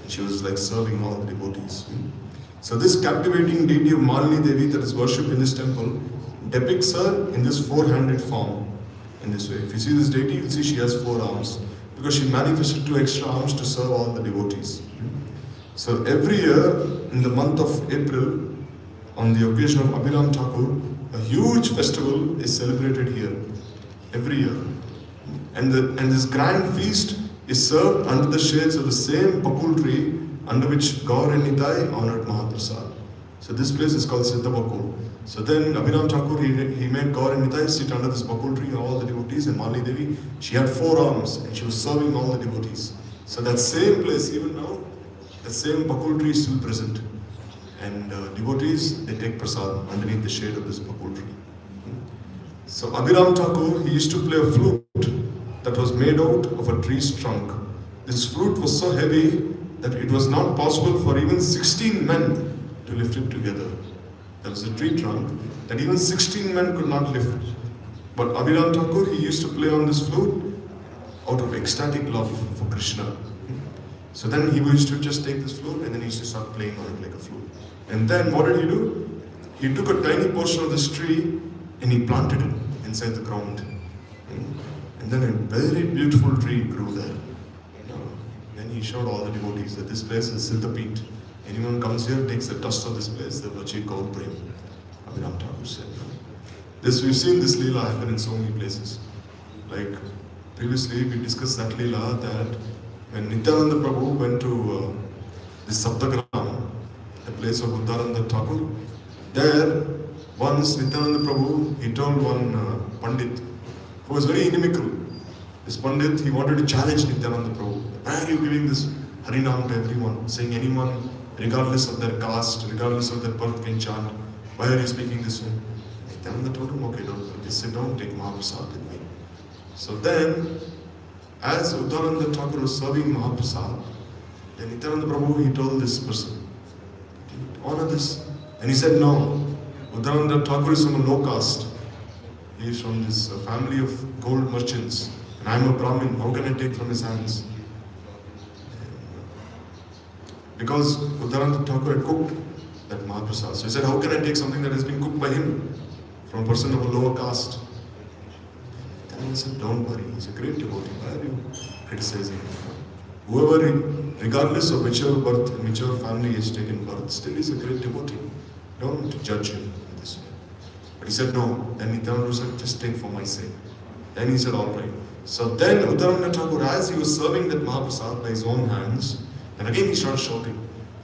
And she was like serving all the devotees. So this captivating deity of Malini Devi that is worshipped in this temple depicts her in this 4-handed form. In this way, if you see this deity, you'll see she has 4 arms because she manifested 2 extra arms to serve all the devotees. So every year in the month of April, on the occasion of Abhiram Thakur, a huge festival is celebrated here every year, and this grand feast is served under the shades of the same bakul tree under which Gaur and Nitai honored Mahaprasad. So this place is called Siddha Bakul. So then Abhiram Thakur, he made Gaur and Nitai sit under this bakul tree, all the devotees, and Malini Devi, she had 4 arms and she was serving all the devotees. So that same place, even now, the same bakul tree is still present. And devotees, they take prasad underneath the shade of this bakul tree. So Abhiram Thakur, he used to play a flute that was made out of a tree's trunk. This flute was so heavy that it was not possible for even 16 men to lift it together. There was a tree trunk that even 16 men could not lift. But Abhiram Thakur, he used to play on this flute out of ecstatic love for Krishna. So then he used to just take this flute and then he used to start playing on it like a flute. And then what did he do? He took a tiny portion of this tree and he planted it inside the ground. And then a very beautiful tree grew there. Then he showed all the devotees that this place is Siddhapeeth. Anyone comes here, takes the dust of this place, they will achieve Gaur Prem. Abhiram Thakur said. This, we've seen this Leela happen in so many places. Like previously we discussed that Leela that when Nityananda Prabhu went to this Saptagram, the place of Uddharananda Thakur, there once Nityananda Prabhu, he told one Pandit who was very inimical. This Pandit, he wanted to challenge Nityananda Prabhu. Why are you giving this Harinam to everyone? Saying anyone, regardless of their caste, regardless of their birth, can chant. Why are you speaking this way? Nityananda told him, okay, don't just sit down, take Mahaprasad with me. So then, as Uddharananda Thakur was serving Mahaprasad, then Nityananda Prabhu, he told this person, honor this. And he said, no, Uddharananda Thakur is from a low caste. He is from this family of gold merchants. And I am a Brahmin, how can I take from his hands? Because Uddharananda Thakur had cooked that Mahaprasad. So he said, how can I take something that has been cooked by him from a person of a lower caste? Then he said, don't worry, he's a great devotee. Why are you criticizing him? Whoever, regardless of whichever birth and whichever family he has taken birth, still is a great devotee. Don't judge him in this way. But he said, no. Then Nityananda said, just take for my sake. Then he said, all right. So then Uddharananda Thakur, as he was serving that Mahaprasad by his own hands, and again he started shouting,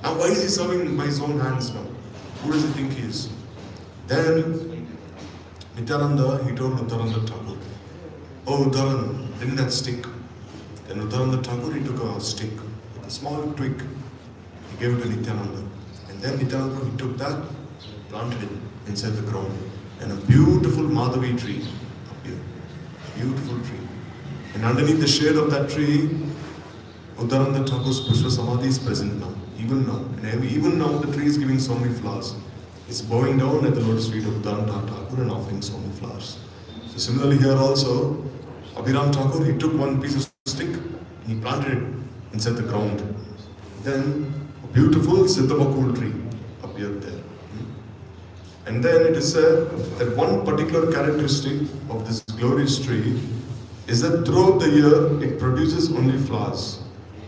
Now why is he serving by his own hands now? Who does he think he is? Then Nityananda, he told Uddharananda Thakur, oh Uddharan, bring that stick. Then Uddharananda Thakur, he took a stick, a small twig. He gave it to Nityananda. And then Nityananda, he took that, planted it inside the ground. And a beautiful Madhavi tree appeared. Beautiful tree. And underneath the shade of that tree, Uddharananda Thakur's Pushpa Samadhi is present now. Even now. And even now the tree is giving so many flowers. It's bowing down at the lotus feet of Uddharananda Thakur and offering so many flowers. So similarly here also, Abhiram Thakur, he took one piece of stick and he planted it inside the ground. Then a beautiful Siddhabakul tree appeared there. And then it is said that one particular characteristic of this glorious tree is that throughout the year it produces only flowers.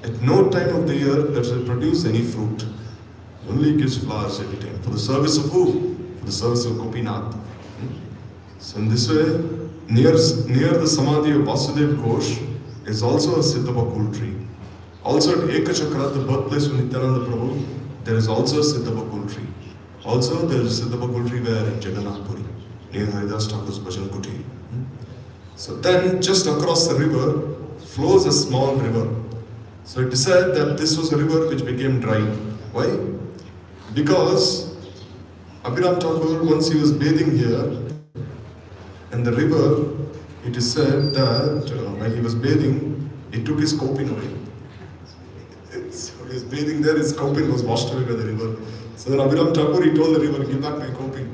At no time of the year does it produce any fruit. It only gives flowers every time. For the service of who? For the service of Gopinath. So in this way, near the Samadhi of Vasudev Ghosh is also a Siddhabakul tree. Also at Ekachakra, the birthplace of Nityananda Prabhu, there is also a Siddhabakul tree. Also there is a Siddhabakul tree where in Jagannath Puri, near Haridas Thakur's Bhajan Kuti. So then just across the river flows a small river. So it is said that this was a river which became dry. Why? Because Abhiram Thakur, once he was bathing here, and the river, it is said that while he was bathing, he took his copin away. So he was bathing there, his copin was washed away by the river. So then Abhiram Thakur, he told the river, give back my copin.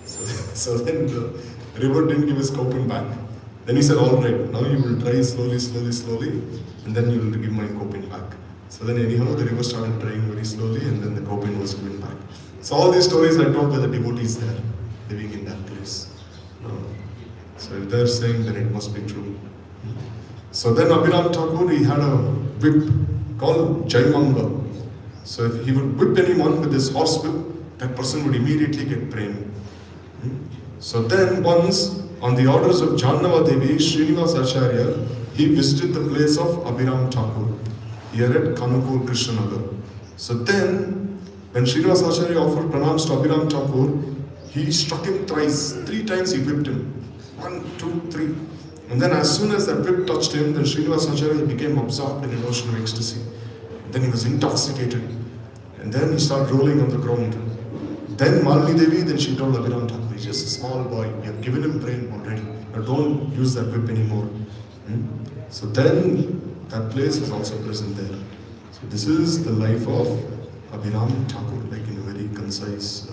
So then the river didn't give his copin back. Then he said, all right, now you will dry slowly, and then you will give my copin back. So then anyhow, the river started drying very slowly, and then the copin was given back. So all these stories are told by the devotees there, living in that place. So if they're saying, then it must be true. So then Abhiram Thakur, he had a whip called Jaimanga. So if he would whip anyone with his horse whip, that person would immediately get praying. So then once, on the orders of Jannava Devi, Srinivas Acharya, he visited the place of Abhiram Thakur here at Kanukul Krishnanagar. So then, when Srinivas Acharya offered pranams to Abhiram Thakur, he struck him thrice. 3 times he whipped him. 1, 2, 3. And then as soon as that whip touched him, then Srinivas Acharya became absorbed in an ocean of ecstasy. Then he was intoxicated. And then he started rolling on the ground. Then Malini Devi, then she told Abhiram Thakur, he's just a small boy, you have given him brain already. Now don't use that whip anymore. So then that place is also present there. So this is the life of Abhiram Thakur, like in a very concise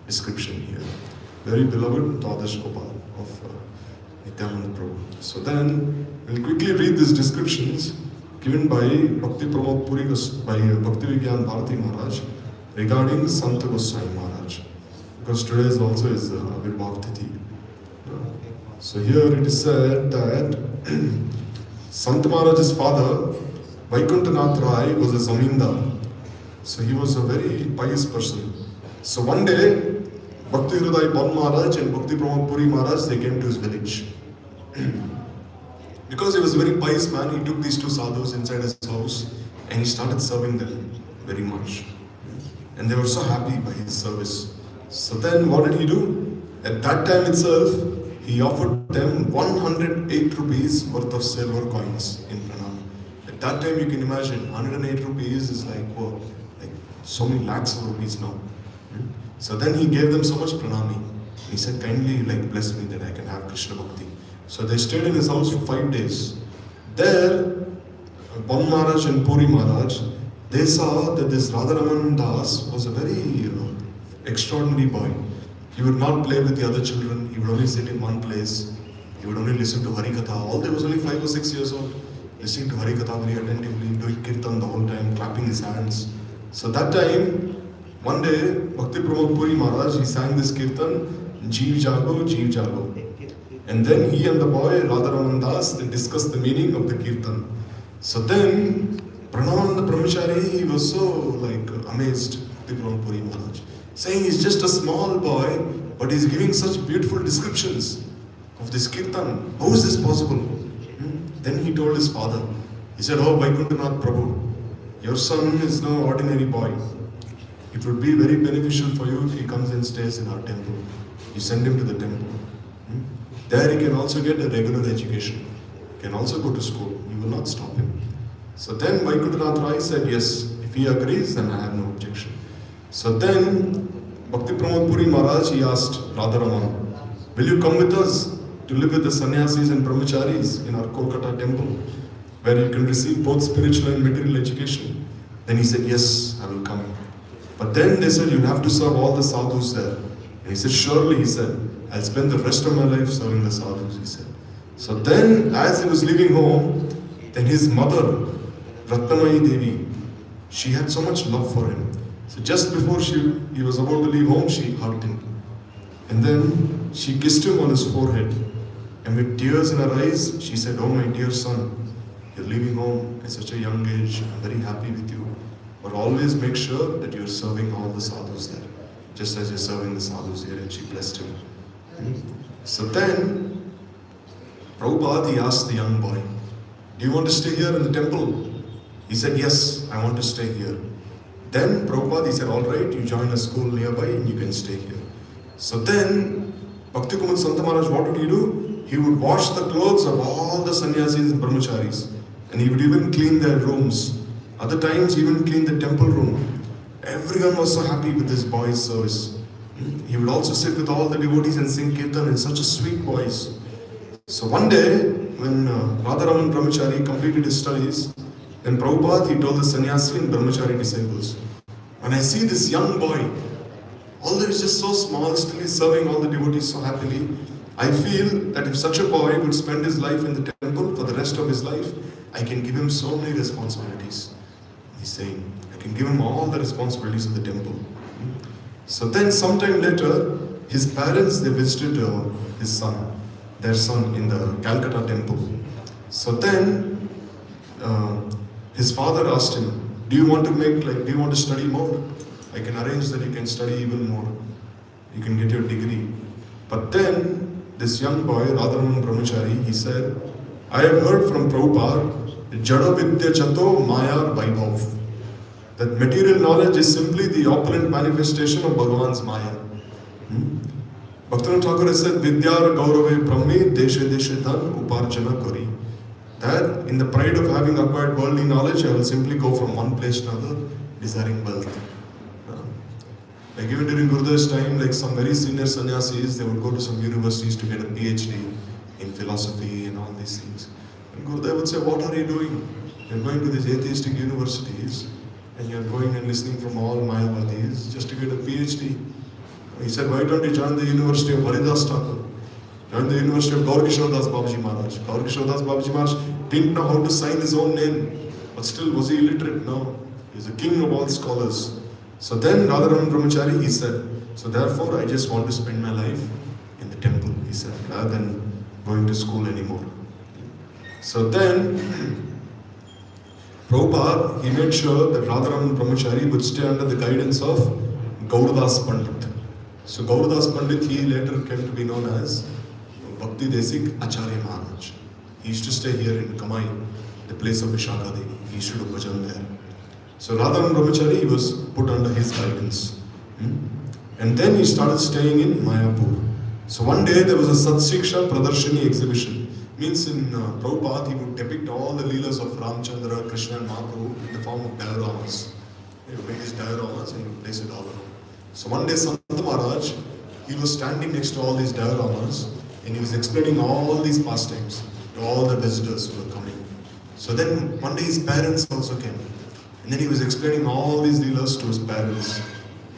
description here. Very beloved Dwadash Gopal of Nityananda Prabhu. So then we'll quickly read these descriptions given by Bhakti Pramod Puri, by Bhaktivedanta Bharati Maharaj regarding Sant Goswami Maharaj. Because today is also his Avirbhav Tithi. So here it is said that Sant Maharaj's father, Vaikuntanath Rai, was a Zamindar. So he was a very pious person. So one day, Bhakti Hridai Ban Maharaj and Bhakti Pramod Puri Maharaj, they came to his village. Because he was a very pious man, he took these 2 sadhus inside his house and he started serving them very much. And they were so happy by his service. So then what did he do? At that time itself, he offered them 108 rupees worth of silver coins in pranam. At that time you can imagine, 108 rupees is like, whoa, like so many lakhs of rupees now. So then he gave them so much pranami. He said, kindly like bless me that I can have Krishna Bhakti. So they stayed in his house for 5 days. There, Ban Maharaj and Puri Maharaj, they saw that this Radharaman Das was a very extraordinary boy. He would not play with the other children. He would only sit in one place. He would only listen to Harikatha. Although he was only 5 or 6 years old, listening to Harikatha very attentively, doing kirtan the whole time, clapping his hands. So that time, one day, Bhakti Pramod Puri Maharaj, he sang this kirtan, Jeev Jago, Jeev Jago. And then he and the boy, Radharaman Das, they discussed the meaning of the kirtan. So then, Pranavananda Brahmachari, he was so like amazed, Bhakti Pramod Puri Maharaj, saying he's just a small boy, but he's giving such beautiful descriptions of this kirtan. How is this possible? Then he told his father, he said, oh Vaikuntanath Prabhu, your son is no ordinary boy. it would be very beneficial for you if he comes and stays in our temple. You send him to the temple. There he can also get a regular education. He can also go to school. You will not stop him. So then Vaikuntanath Rai said, yes, if he agrees, then I have no objection. So then Bhakti Pramod Puri Maharaj, he asked Radharaman, will you come with us to live with the sannyasis and brahmacharis in our Kolkata temple, where you can receive both spiritual and material education? Then he said, yes, I will come. But then they said, you'll have to serve all the sadhus there. And he said, surely, he said, I'll spend the rest of my life serving the sadhus, he said. So then, as he was leaving home, then his mother, Ratnamayi Devi, she had so much love for him. So just before he was about to leave home, she hugged him. And then she kissed him on his forehead. And with tears in her eyes, she said, oh my dear son, you're leaving home at such a young age. I'm very happy with you. But always make sure that you're serving all the sadhus there, just as you're serving the sadhus here. And she blessed him. So then, Prabhupada, he asked the young boy, do you want to stay here in the temple? He said, yes, I want to stay here. Then Prabhupada, he said, all right, you join a school nearby and you can stay here. So then, Bhakti Kumud Santa Maharaj, what would he do? He would wash the clothes of all the sannyasis and brahmacharis. And he would even clean their rooms. Other times, he even clean the temple room. Everyone was so happy with this boy's service. He would also sit with all the devotees and sing kirtan in such a sweet voice. So one day, when Radharaman Brahmachari completed his studies, then Prabhupada, he told the sannyasi and brahmachari disciples, when I see this young boy, although he's just so small, still he's serving all the devotees so happily, I feel that if such a boy would spend his life in the temple for the rest of his life, I can give him so many responsibilities. He's saying, I can give him all the responsibilities of the temple. So then sometime later, his parents, they visited their son in the Calcutta temple. So then, his father asked him, do you want to study more? I can arrange that you can study even more. You can get your degree. But then, this young boy, Radharaman Brahmachari, he said, I have heard from Prabhupada, Jada Vidya Chato Mayar Vaibhav, that material knowledge is simply the opulent manifestation of Bhagavan's Maya. Bhaktivinoda Thakur has said, Vidyar Gaurave Brahmi Deshe Deshe Dhan Uparjana Kori. That in the pride of having acquired worldly knowledge, I will simply go from one place to another, desiring wealth. Like even during Gurudev's time, like some very senior sannyasis, they would go to some universities to get a PhD in philosophy and all these things. And Gurudev would say, what are you doing? You're going to these atheistic universities and you're going and listening from all Mayavadis just to get a PhD. He said, why don't you join the University of Haridas Thakur? Join the University of Gaurkishore Das Babaji Maharaj. Gaurkishore Das Babaji Maharaj didn't know how to sign his own name, but still was he illiterate? No. He was a king of all scholars. So then Radharaman Brahmachari, he said, so therefore I just want to spend my life in the temple, he said, rather than going to school anymore. So then, Prabhupada, he made sure that Radharaman Brahmachari would stay under the guidance of Gauradas Pandit. So Gauradas Pandit, he later came to be known as Bhakti Desik Acharya Maharaj. He used to stay here in Kamai, the place of Vishaka Devi. He used to do bhajan there. So Radharaman Brahmachari, he was put under his guidance. And then he started staying in Mayapur. So one day there was a Satsiksha Pradarshini exhibition. Means in Prabhupada, he would depict all the leelas of Ramchandra, Krishna and Mahaprabhu in the form of dioramas. He would make these dioramas and he would place it all around. So one day Santa Maharaj, he was standing next to all these dioramas and he was explaining all these pastimes to all the visitors who were coming. So then one day his parents also came. And then he was explaining all these leelas to his parents.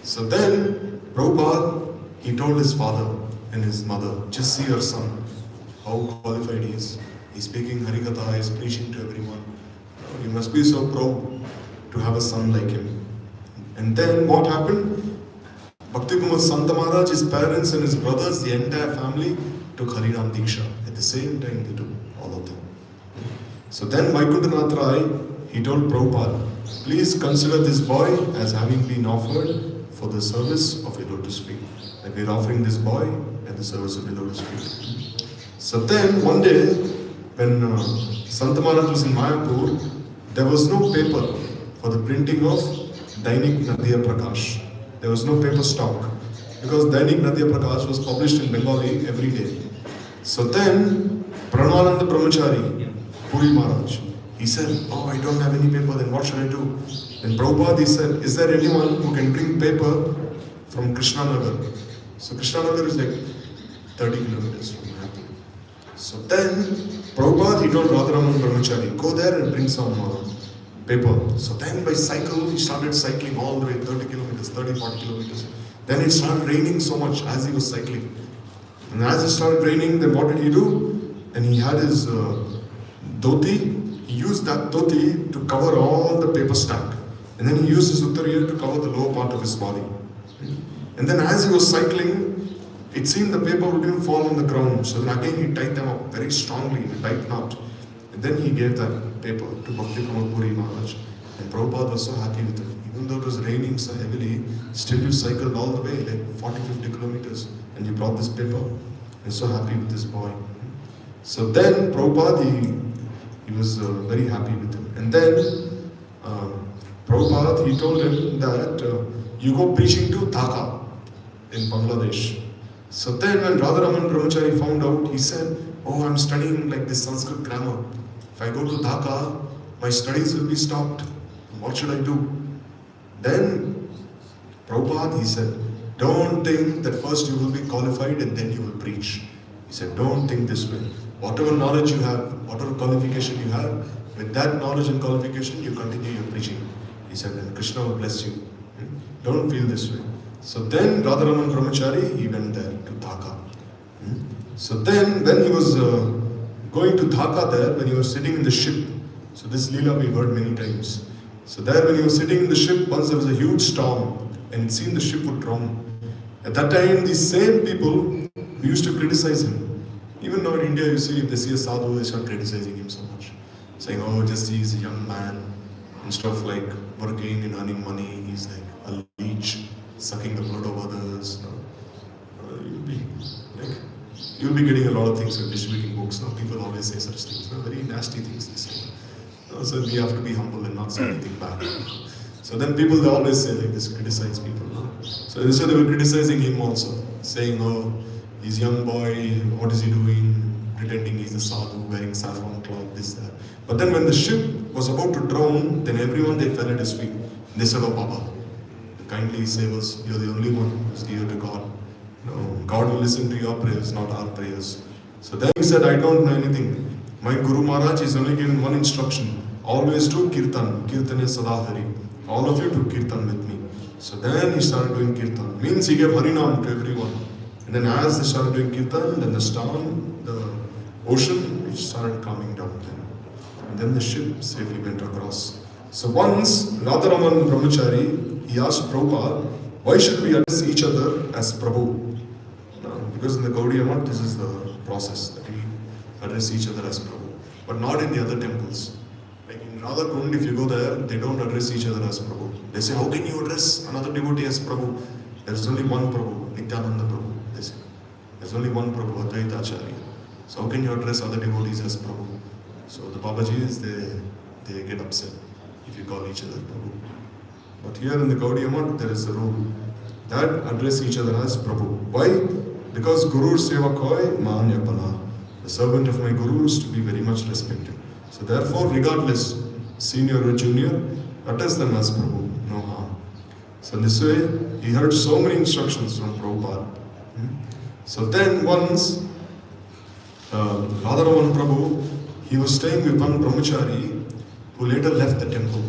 So then Prabhupada, he told his father and his mother, just see your son, how qualified he is. He's speaking Harikatha, he's preaching to everyone. You must be so proud to have a son like him. And then what happened? Bhakti Kumud Santa Maharaj, his parents and his brothers, the entire family took Harinam Diksha. At the same time they took all of them. So then Vaikuntanath Rai, he told Prabhupada, please consider this boy as having been offered for the service of your lotus feet. Like we're offering this boy at the service of your lotus feet. So then one day, when Santa Maharaj was in Mayapur, there was no paper for the printing of Dainik Nadiya Prakash. There was no paper stock. Because Dainik Nadya Prakash was published in Bengali every day. So then, Pranavananda Brahmachari, Puri Maharaj, he said, oh, I don't have any paper, then what should I do? Then Prabhupada, he said, is there anyone who can bring paper from Krishnanagar? So Krishnanagar is like 30 kilometers from here. So then, Prabhupada, he told Radharaman Brahmachari, go there and bring some paper. So then by cycle, he started cycling all the way 30 kilometers, 40 kilometers. Then it started raining so much as he was cycling. And as it started raining, then what did he do? And he had his dhoti. He used that dhoti to cover all the paper stack. And then he used his uttariya to cover the lower part of his body. And then as he was cycling, it seemed the paper would even fall on the ground. So then again he tied them up very strongly in a tight knot. And then he gave that paper to Bhakti Puri Maharaj. And Prabhupada was so happy with it. Even though it was raining so heavily, still you cycled all the way, like 40-50 kilometers, and you brought this paper. And so happy with this boy. So then Prabhupada, he was very happy with him. And then Prabhupada, he told him that you go preaching to Dhaka in Bangladesh. So then when Radharaman Brahmachari found out, he said, oh, I'm studying like this Sanskrit grammar. If I go to Dhaka, my studies will be stopped. What should I do? Then Prabhupada, he said, don't think that first you will be qualified and then you will preach. He said, don't think this way. Whatever knowledge you have, whatever qualification you have, with that knowledge and qualification, you continue your preaching. He said, then Krishna will bless you. Don't feel this way. So then Radharaman Brahmachari, he went there to Dhaka. So then when he was going to Dhaka there, when he was sitting in the ship, so this Leela we heard many times. So there when he was sitting in the ship, once there was a huge storm and it seemed the ship would drown. At that time, these same people who used to criticize him, even now in India you see, if they see a sadhu, they start criticizing him so much. Saying, oh, just he's a young man, instead of like working and earning money, he's like a leech, sucking the blood of others. You'll be getting a lot of things when distributing books. People always say such things, very nasty things they say. So we have to be humble and not say anything bad. So then people, they always say like this, criticize people. So they were criticizing him also, saying, oh, he's a young boy, what is he doing? Pretending he's a sadhu, wearing saffron cloth, this, that. But then when the ship was about to drown, then everyone, they fell at his feet. They said, oh Baba, kindly save us, you're the only one who's dear to God. No, God will listen to your prayers, not our prayers. So then he said, I don't know anything. My Guru Maharaj is only given one instruction. Always do kirtan. Kirtan is sadahari. All of you do kirtan with me. So then he started doing kirtan. Means he gave harinam to everyone. And then as they started doing kirtan, then the storm, the ocean, it started calming down then. And then the ship safely went across. So once Radharaman Brahmachari, he asked Prabhupada, why should we address each other as Prabhu? Because in the Gaudiya Math, this is the process that we address each other as Prabhu. But not in the other temples. Like in Radha Kund, if you go there, they don't address each other as Prabhu. They say, how can you address another devotee as Prabhu? There is only one Prabhu, Nityananda Prabhu. They say, there's only one Prabhu, Advaita Acharya. So how can you address other devotees as Prabhu? So the Babajis, they get upset if you call each other Prabhu. But here in the Gaudiya Math, there is a rule that address each other as Prabhu. Why? Because Guru Sevakoi Manyapana. The servant of my Guru is to be very much respected. So therefore, regardless, senior or junior, address them as Prabhu, no harm. So in this way, he heard so many instructions from Prabhupada. So then once, Radharaman Prabhu, he was staying with one brahmachari who later left the temple.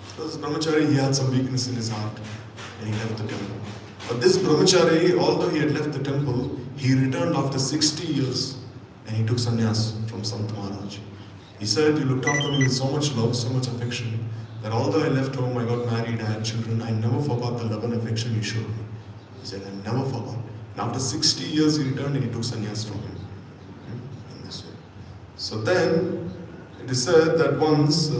Because brahmachari, he had some weakness in his heart and he left the temple. But this brahmachari, although he had left the temple, he returned after 60 years and he took sannyas from Sant Maharaj. He said, you looked after me with so much love, so much affection, that although I left home, I got married, I had children, I never forgot the love and affection you showed me. He said, I never forgot. And after 60 years, he returned and he took sannyas from him. In this way. So then, it is said that once,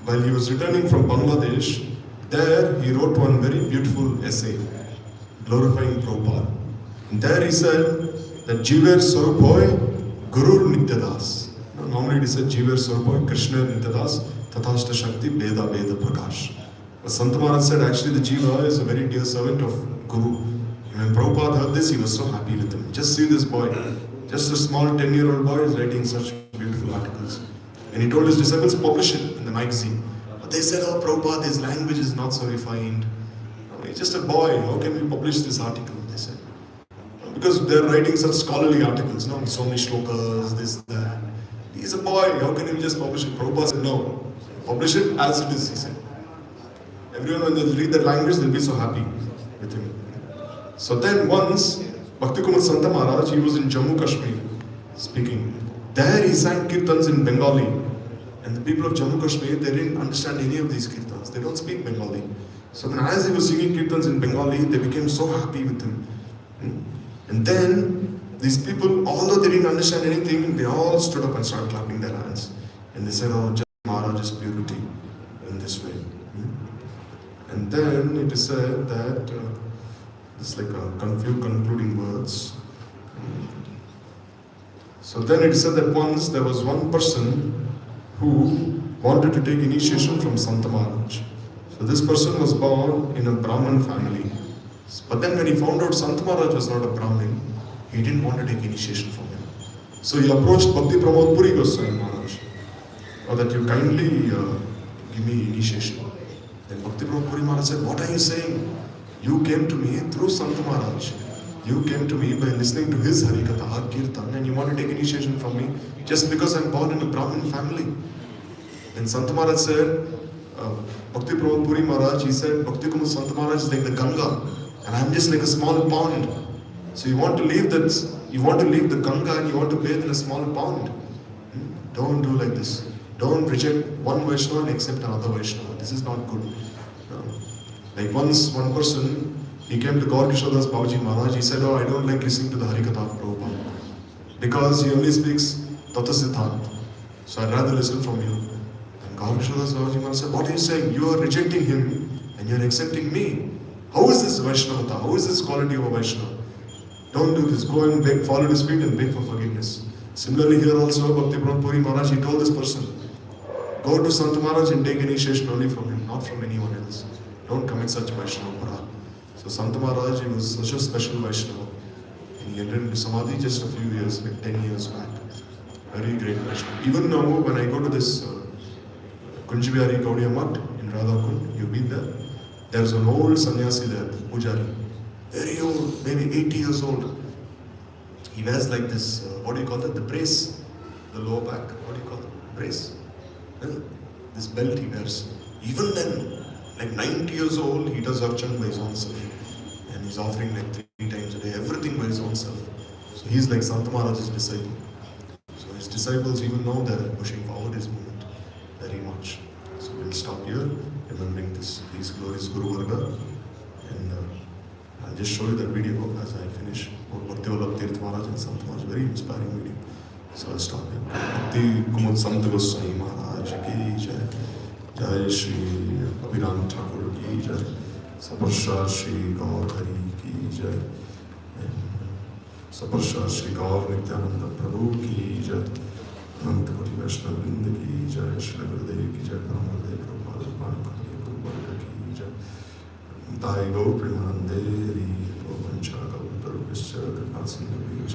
while he was returning from Bangladesh, there he wrote one very beautiful essay, glorifying Prabhupada. And there he said that Jiver Swarupoy Guru Nityadas. Normally it is said Jiver Swarupoy Krishna Nityadas Tathashta Shakti Beda Beda Prakash. But Sant Maharaj said actually the Jiva is a very dear servant of Guru. When Prabhupada heard this, he was so happy with him. Just see this boy, just a small 10-year-old boy is writing such beautiful articles. And he told his disciples, publish it in the magazine. But they said, oh Prabhupada, his language is not so refined. He's just a boy, how can we publish this article? They said. Because they're writing such scholarly articles, so many shlokas, this, that. He's a boy, how can we just publish it? Prabhupada said, no, publish it as it is, he said. Everyone, when they read that language, they'll be so happy with him. So then once, Bhakti Kumud Santa Maharaj, he was in Jammu Kashmir speaking. There he sang kirtans in Bengali. And the people of Jammu Kashmir, they didn't understand any of these kirtans. They don't speak Bengali. So then as he was singing kirtans in Bengali, they became so happy with him. And then these people, although they didn't understand anything, they all stood up and started clapping their hands. And they said, oh, just Maharaj's purity in this way. And then it is said that, it's like a few concluding words. So then it is said that once there was one person who wanted to take initiation from Santa Maharaj. So this person was born in a Brahmin family. But then when he found out Santa Maharaj was not a Brahmin, he didn't want to take initiation from him. So he approached Bhakti Pramod Puri Goswami Maharaj, or that you kindly give me initiation. Then Bhakti Pramod Puri Maharaj said, what are you saying? You came to me through Santa Maharaj. You came to me by listening to his Harikatha, Kirtan, and you want to take initiation from me just because I'm born in a Brahmin family. Then Santa Maharaj said, Bhakti Pramod Puri Maharaj, he said, Bhakti Kumud Santa Maharaj is like the Ganga, and I'm just like a small pond. So you want to leave that, you want to leave the Ganga and you want to bathe in a small pond. Don't do like this. Don't reject one Vaishnava and accept another Vaishnava. This is not good. Like once one person, he came to Gaur Kishodas Babaji Maharaj, he said, oh, I don't like listening to the Harikatha of Prabhupada because he only speaks Tata Siddhant. So I'd rather listen from you. And Gaur Kishodas Babaji Maharaj said, what are you saying? You are rejecting him and you are accepting me. How is this Vaishnavata? How is this quality of a Vaishnava? Don't do this. Go and beg, fall at his feet and beg for forgiveness. Similarly here also, Bhakti Pramod Puri Maharaj, he told this person, go to Santa Maharaj and take initiation only from him, not from anyone else. Don't commit such Vaishnava Parad. So Santa Maharaj, he was such a special Vaishnava. And he entered into Samadhi just a few years, like 10 years back. Very great Vaishnava. Even now, when I go to this Kunjivihari Gaudiya Mutt in Radhakund, you've been there. There's an old sannyasi there, Pujari. Very old, maybe 80 years old. He wears like this, what do you call that? The brace, the lower back, what do you call it? Brace. This belt he wears. Even then, like 90 years old, he does archan by his own self. And he's offering like 3 times a day, everything by his own self. So he's like Santa Maharaj's disciple. So his disciples even know they're pushing forward his movement very much. So we'll stop here, remembering these glorious Guru Varga. And I'll just show you that video as I finish. Bhaktivedanta Tirth Maharaj and Sant Maharaj, very inspiring video. So I'll stop here. Bhakti Kumud Sant Goswami Maharaj ki jai. Jai Shri Abhiram Thakur ki jai. Saparsha Shri Gaur Hari ki jai. Saparsha Shri Gaur Nityananda Prabhu ki jai. Ananta Koti Vaishnava Vrinda ki jai. Shri Gurudev ki jai. Paramadev Prabhupada Paramadev Guru Varga ki jai. Dai Gaur Premanande Ri Vancha Kalpatarupascha Kripasindhu